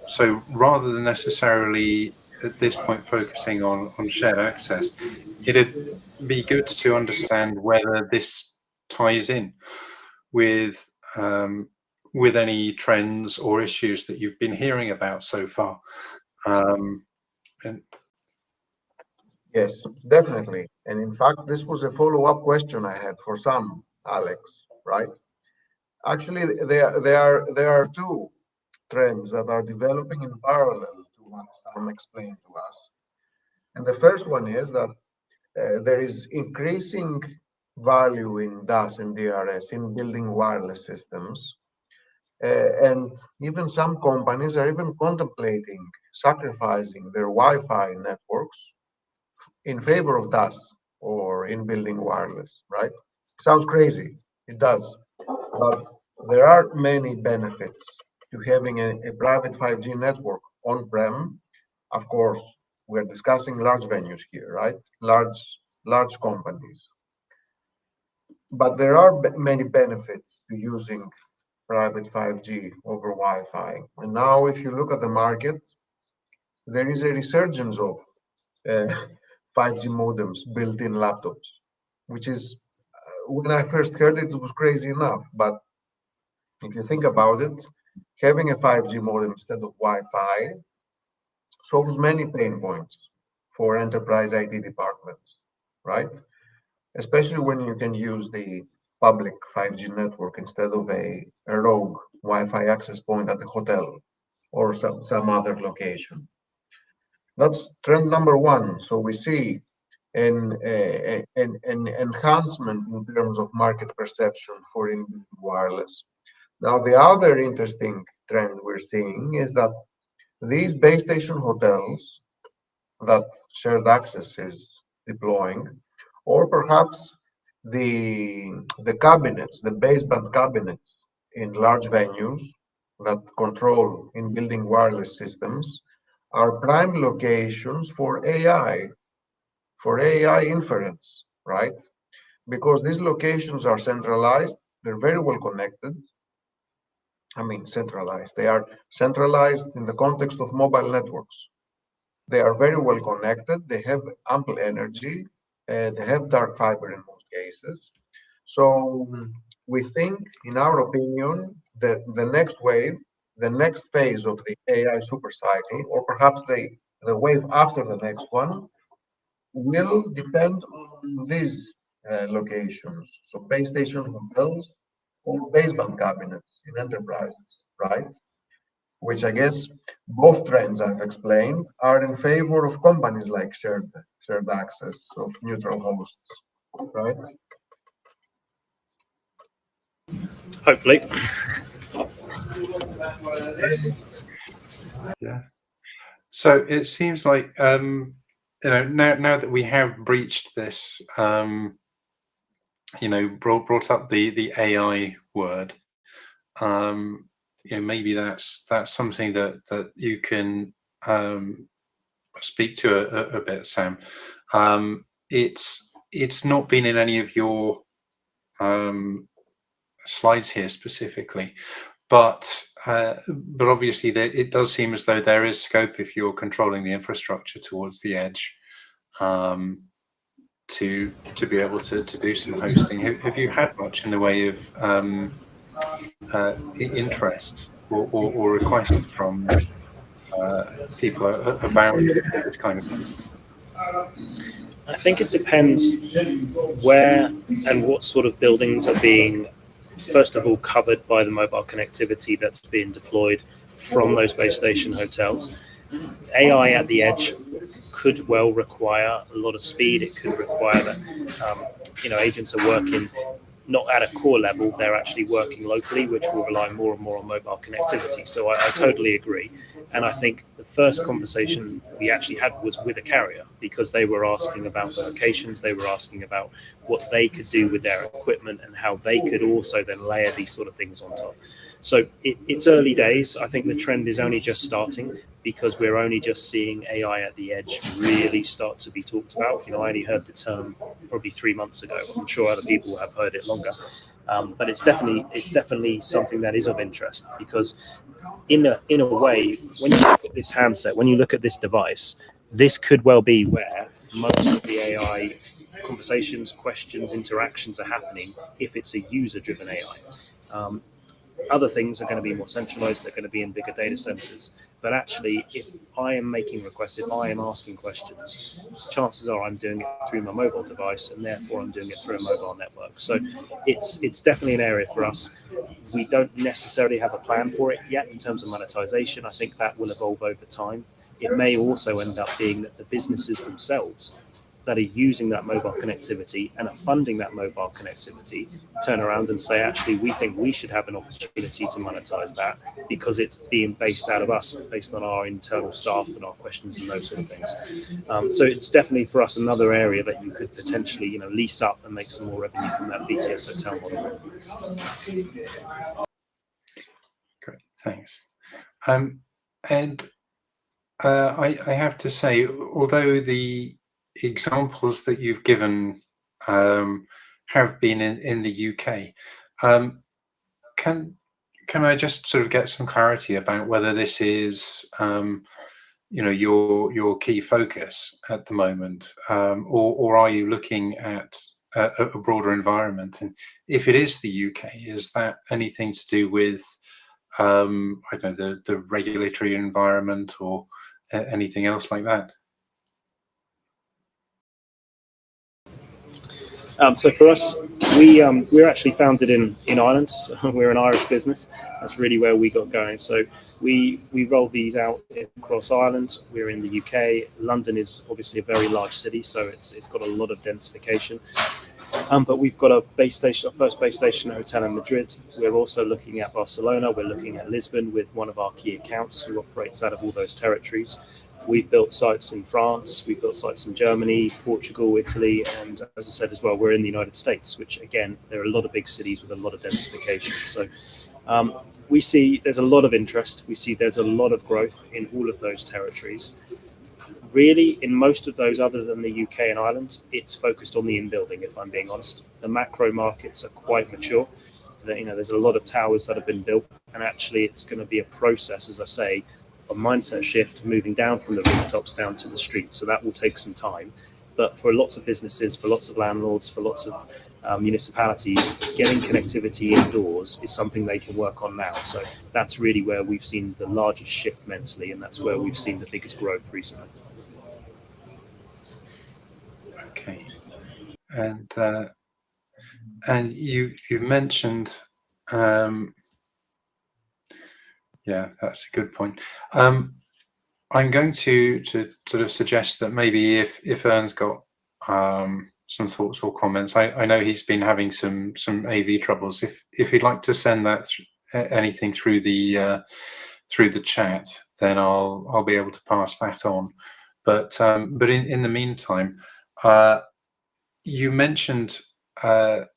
So rather than necessarily at this point focusing on shared access, it'd be good to understand whether this ties in with any trends or issues that you've been hearing about so far. Yes, definitely. And in fact, this was a follow-up question I had for some, Alex, right? Actually, there are two trends that are developing in parallel to what Sam explained to us. And the first one is that there is increasing value in DAS and DRS in building wireless systems. And even some companies are even contemplating sacrificing their Wi-Fi networks in favor of DAS or in building wireless, right? Sounds crazy, it does. But there are many benefits to having a private 5G network on-prem. Of course, we're discussing large venues here, right? Large companies. But there are many benefits to using private 5G over Wi-Fi. And now if you look at the market, there is a resurgence of 5G modems built in laptops, which is, when I first heard it, it was crazy enough, but If you think about it, having a 5G modem instead of Wi-Fi solves many pain points for enterprise IT departments, right? Especially when you can use the public 5G network instead of a rogue Wi-Fi access point at the hotel or some other location. That's trend number one. So we see an enhancement in terms of market perception for in wireless. Now, the other interesting trend we're seeing is that these base station hotels that shared access is deploying, or perhaps the cabinets, the baseband cabinets in large venues that control in building wireless systems, are prime locations for AI inference, right? Because these locations are centralized, they're very well connected. I mean, centralized. They are centralized in the context of mobile networks. They are very well connected. They have ample energy. They have dark fiber in most cases. So we think, in our opinion, that the next wave, the next phase of the AI supercycle, or perhaps the wave after the next one, will depend on these locations. So base station hotels or baseband cabinets in enterprises, right? Which I guess both trends I've explained are in favor of companies like shared access of neutral hosts, right? Hopefully. Yeah. So it seems like now that we have breached this, brought up the AI word. Maybe that's something that you can speak to a bit, Sam. It's not been in any of your slides here specifically, but obviously it does seem as though there is scope, if you're controlling the infrastructure towards the edge, to be able to do some hosting. Have you had much in the way of interest or requests from people about this kind of thing? I think it depends where and what sort of buildings are being, first of all, covered by the mobile connectivity that's being deployed from those base station hotels. AI at the edge could well require a lot of speed. It could require that agents are working not at a core level, they're actually working locally, which will rely more and more on mobile connectivity. So I totally agree. And I think the first conversation we actually had was with a carrier, because they were asking about the locations, they were asking about what they could do with their equipment and how they could also then layer these sort of things on top. So it's early days. I think the trend is only just starting, because we're only just seeing AI at the edge really start to be talked about. I only heard the term probably 3 months ago. I'm sure other people have heard it longer. But it's definitely something that is of interest, because in a way, when you look at this handset, when you look at this device, this could well be where most of the AI conversations, questions, interactions are happening, if it's a user-driven AI. Other things are going to be more centralized, they're going to be in bigger data centers. But actually, if I am making requests, if I am asking questions, chances are I'm doing it through my mobile device, and therefore I'm doing it through a mobile network. So it's definitely an area for us. We don't necessarily have a plan for it yet in terms of monetization. I think that will evolve over time. It may also end up being that the businesses themselves that are using that mobile connectivity and are funding that mobile connectivity turn around and say, actually, we think we should have an opportunity to monetize that, because it's being based out of us, based on our internal staff and our questions and those sort of things. So it's definitely for us another area that you could potentially lease up and make some more revenue from that BTS hotel model. Great, thanks. And I have to say, although the examples that you've given have been in the UK, can I just sort of get some clarity about whether this is your key focus at the moment, or are you looking at a broader environment? And if it is the UK, is that anything to do with I don't know, the regulatory environment or anything else like that? So for us, we're actually founded in Ireland. So we're an Irish business. That's really where we got going. So we roll these out across Ireland. We're in the UK. London is obviously a very large city, so it's got a lot of densification. But we've got a base station, our first base station hotel in Madrid. We're also looking at Barcelona. We're looking at Lisbon with one of our key accounts who operates out of all those territories. We've built sites in France, we've built sites in Germany, Portugal, Italy, and as I said as well, we're in the United States, which again, there are a lot of big cities with a lot of densification. So we see there's a lot of interest. We see there's a lot of growth in all of those territories. Really, in most of those other than the UK and Ireland, it's focused on the in-building, if I'm being honest. The macro markets are quite mature. There's a lot of towers that have been built, and actually it's going to be a process, as I say, a mindset shift moving down from the rooftops down to the street. So that will take some time. But for lots of businesses, for lots of landlords, for lots of municipalities, getting connectivity indoors is something they can work on now. So that's really where we've seen the largest shift mentally, and that's where we've seen the biggest growth recently. Okay. And you mentioned yeah, that's a good point. I'm going to sort of suggest that maybe if Ern's got some thoughts or comments, I know he's been having some AV troubles. If he'd like to send that anything through the chat, then I'll be able to pass that on. But in the meantime, you mentioned that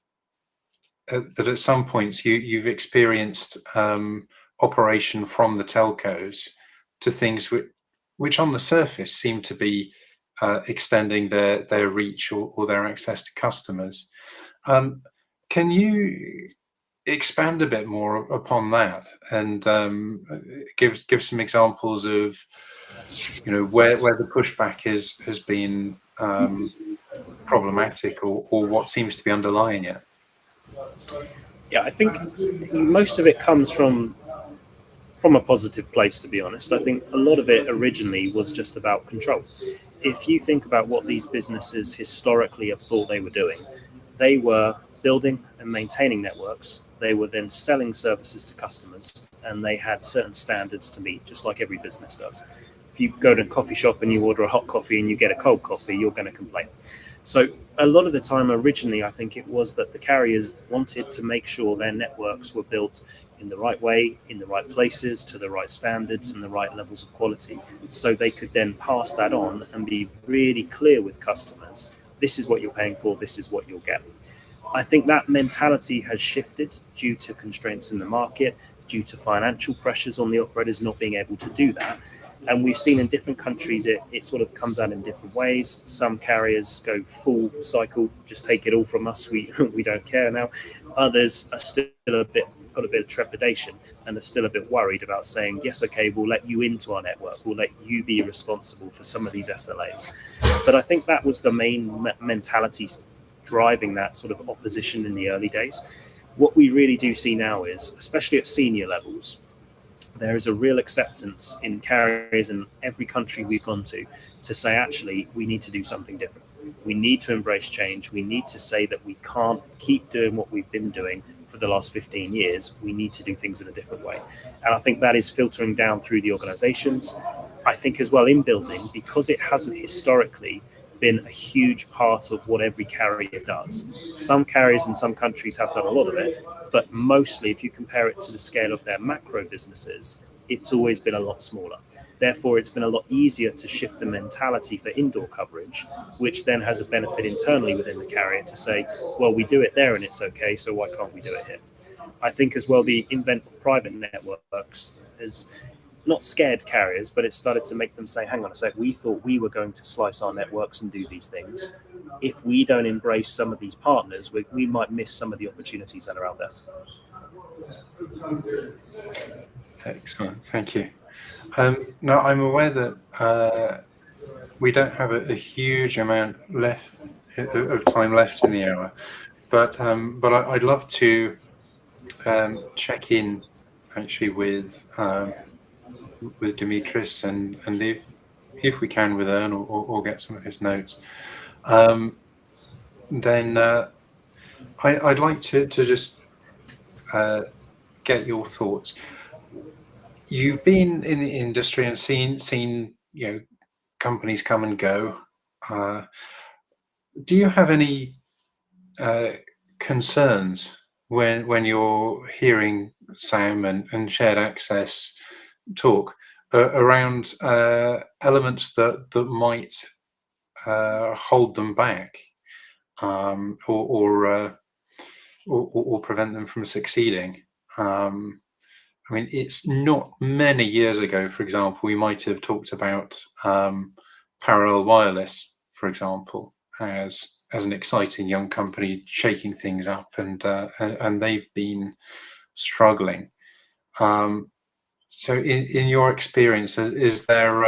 at some points you've experienced operation from the telcos to things which on the surface seem to be extending their reach or their access to customers. Can you expand a bit more upon that and give some examples of where the pushback has been problematic or what seems to be underlying it? Yeah, I think most of it comes from a positive place, to be honest. I think a lot of it originally was just about control. If you think about what these businesses historically have thought they were doing, they were building and maintaining networks. They were then selling services to customers, and they had certain standards to meet, just like every business does. If you go to a coffee shop and you order a hot coffee and you get a cold coffee, you're going to complain. So a lot of the time originally, I think it was that the carriers wanted to make sure their networks were built in the right way, in the right places, to the right standards and the right levels of quality, so they could then pass that on and be really clear with customers. This is what you're paying for, this is what you'll get. I think that mentality has shifted due to constraints in the market, due to financial pressures on the operators not being able to do that. And we've seen in different countries, it sort of comes out in different ways. Some carriers go full cycle, just take it all from us, we don't care now. Others are still got a bit of trepidation and are still a bit worried about saying, yes, okay, we'll let you into our network, we'll let you be responsible for some of these SLAs. But I think that was the main mentality driving that sort of opposition in the early days. What we really do see now is, especially at senior levels, there is a real acceptance in carriers in every country we've gone to say, actually, we need to do something different. We need to embrace change. We need to say that we can't keep doing what we've been doing for the last 15 years. We need to do things in a different way. And I think that is filtering down through the organizations. I think as well in building, because it hasn't historically been a huge part of what every carrier does. Some carriers in some countries have done a lot of it, but mostly if you compare it to the scale of their macro businesses, it's always been a lot smaller. Therefore, it's been a lot easier to shift the mentality for indoor coverage, which then has a benefit internally within the carrier to say, well, we do it there and it's okay, so why can't we do it here? I think as well the invent of private networks has not scared carriers, but it started to make them say, hang on a sec, we thought we were going to slice our networks and do these things. If we don't embrace some of these partners, we might miss some of the opportunities that are out there. Excellent, thank you. Now, I'm aware that we don't have a huge amount left of time left in the hour, but I'd love to check in actually with Dimitris and if we can with Ern or get some of his notes. Then I'd like to just get your thoughts. You've been in the industry and seen companies come and go. Do you have any concerns when you're hearing Sam and shared access talk around elements that might hold them back or prevent them from succeeding? I mean, it's not many years ago, for example, we might have talked about parallel wireless, for example, as an exciting young company shaking things up, and they've been struggling. So in your experience, is there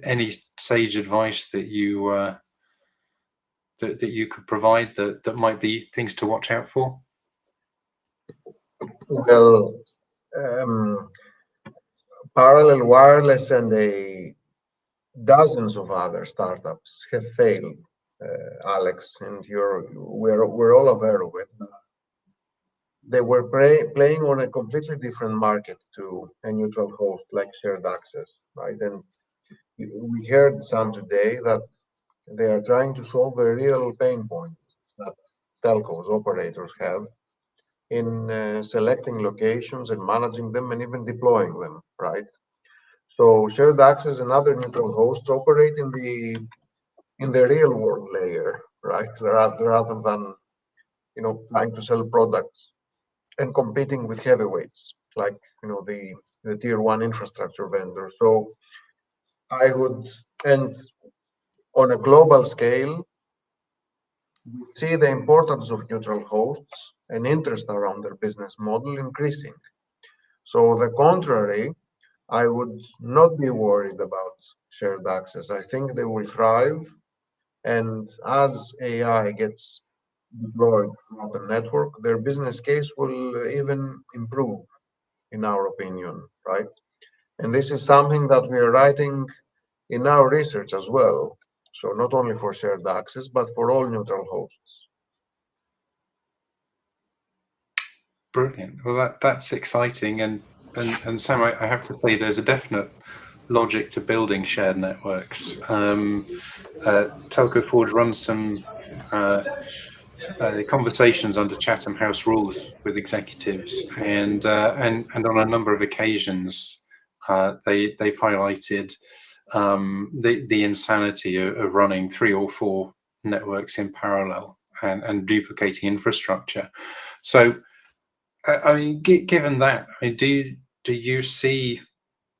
any sage advice that you that you could provide that might be things to watch out for? Well, parallel wireless and dozens of other startups have failed, Alex, and we're all aware of it. They were playing on a completely different market to a neutral host like shared access, right? And we heard some today that they are trying to solve a real pain point that telcos, operators have in selecting locations and managing them and even deploying them, right? So shared access and other neutral hosts operate in the real world layer, right? Rather than trying to sell products and competing with heavyweights like the tier one infrastructure vendor. So I would, and on a global scale, we see the importance of neutral hosts and interest around their business model increasing. So the contrary, I would not be worried about shared access. I think they will thrive, and as AI gets deployed throughout the network, their business case will even improve, in our opinion, right? And this is something that we are writing in our research as well. So not only for shared access, but for all neutral hosts. Brilliant. Well, that's exciting, and Sam, I have to say, there's a definite logic to building shared networks. Telco Forge runs some conversations under Chatham House rules with executives, and on a number of occasions, they've highlighted the insanity of running 3 or 4 networks in parallel and duplicating infrastructure. So, I mean, given that, I mean, do you see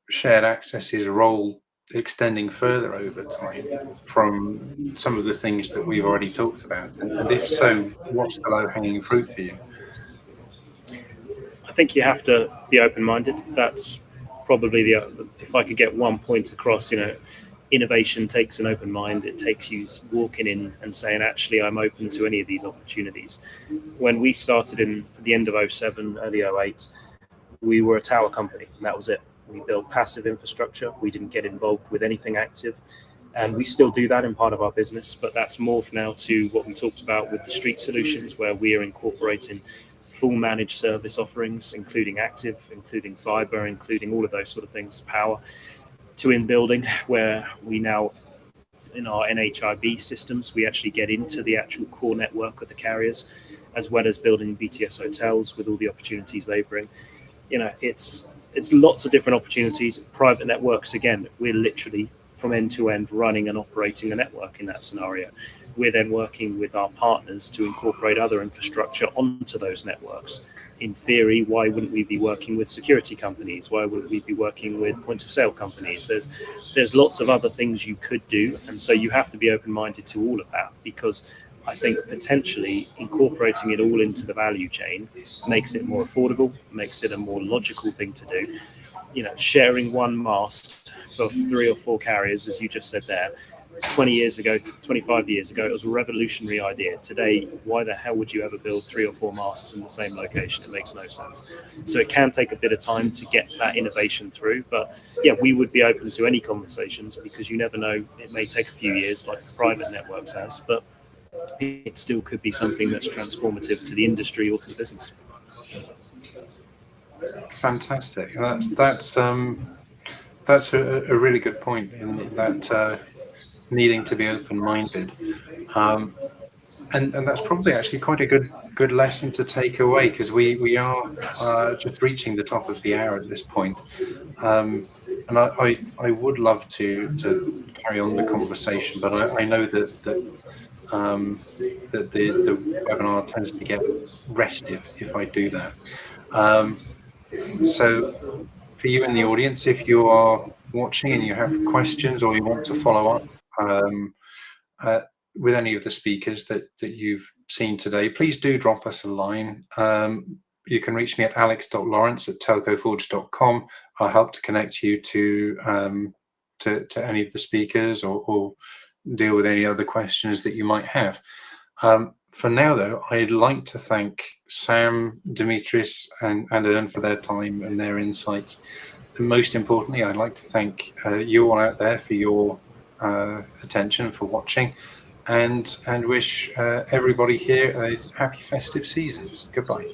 shared access's role extending further over time from some of the things that we've already talked about? And if so, what's the low-hanging fruit for you? I think you have to be open-minded. That's probably if I could get one point across, innovation takes an open mind. It takes you walking in and saying, actually, I'm open to any of these opportunities. When we started in the end of 07, early 08, we were a tower company, and that was it. We built passive infrastructure. We didn't get involved with anything active. And we still do that in part of our business, but that's morphed now to what we talked about with the street solutions, where we are incorporating full managed service offerings, including active, including fiber, including all of those sort of things, power, to in building, where we now, in our NHIB systems, we actually get into the actual core network of the carriers, as well as building BTS hotels with all the opportunities they bring. It's lots of different opportunities. Private networks, again, we're literally from end to end running and operating a network in that scenario. We're then working with our partners to incorporate other infrastructure onto those networks. In theory, why wouldn't we be working with security companies? Why wouldn't we be working with point of sale companies? There's lots of other things you could do. And so you have to be open-minded to all of that, because I think potentially incorporating it all into the value chain makes it more affordable, makes it a more logical thing to do. Sharing one mast for 3 or 4 carriers, as you just said there, 20 years ago, 25 years ago, it was a revolutionary idea. Today, why the hell would you ever build 3 or 4 masts in the same location? It makes no sense. So it can take a bit of time to get that innovation through. But yeah, we would be open to any conversations, because you never know, it may take a few years like the private networks has, but it still could be something that's transformative to the industry or to the business. Fantastic. That's a really good point, in that needing to be open-minded, and that's probably actually quite a good lesson to take away, because we are just reaching the top of the hour at this point, and I would love to carry on the conversation, but I know that the webinar tends to get restive if I do that. So for you in the audience, if you are watching and you have questions, or you want to follow up with any of the speakers that you've seen today, please do drop us a line. You can reach me at alex.lawrence@telcoforge.com. I'll help to connect you to any of the speakers, or deal with any other questions that you might have. For now, though, I'd like to thank Sam, Dimitris, and Ern for their time and their insights. And most importantly, I'd like to thank you all out there for your attention, for watching, and wish everybody here a happy festive season. Goodbye.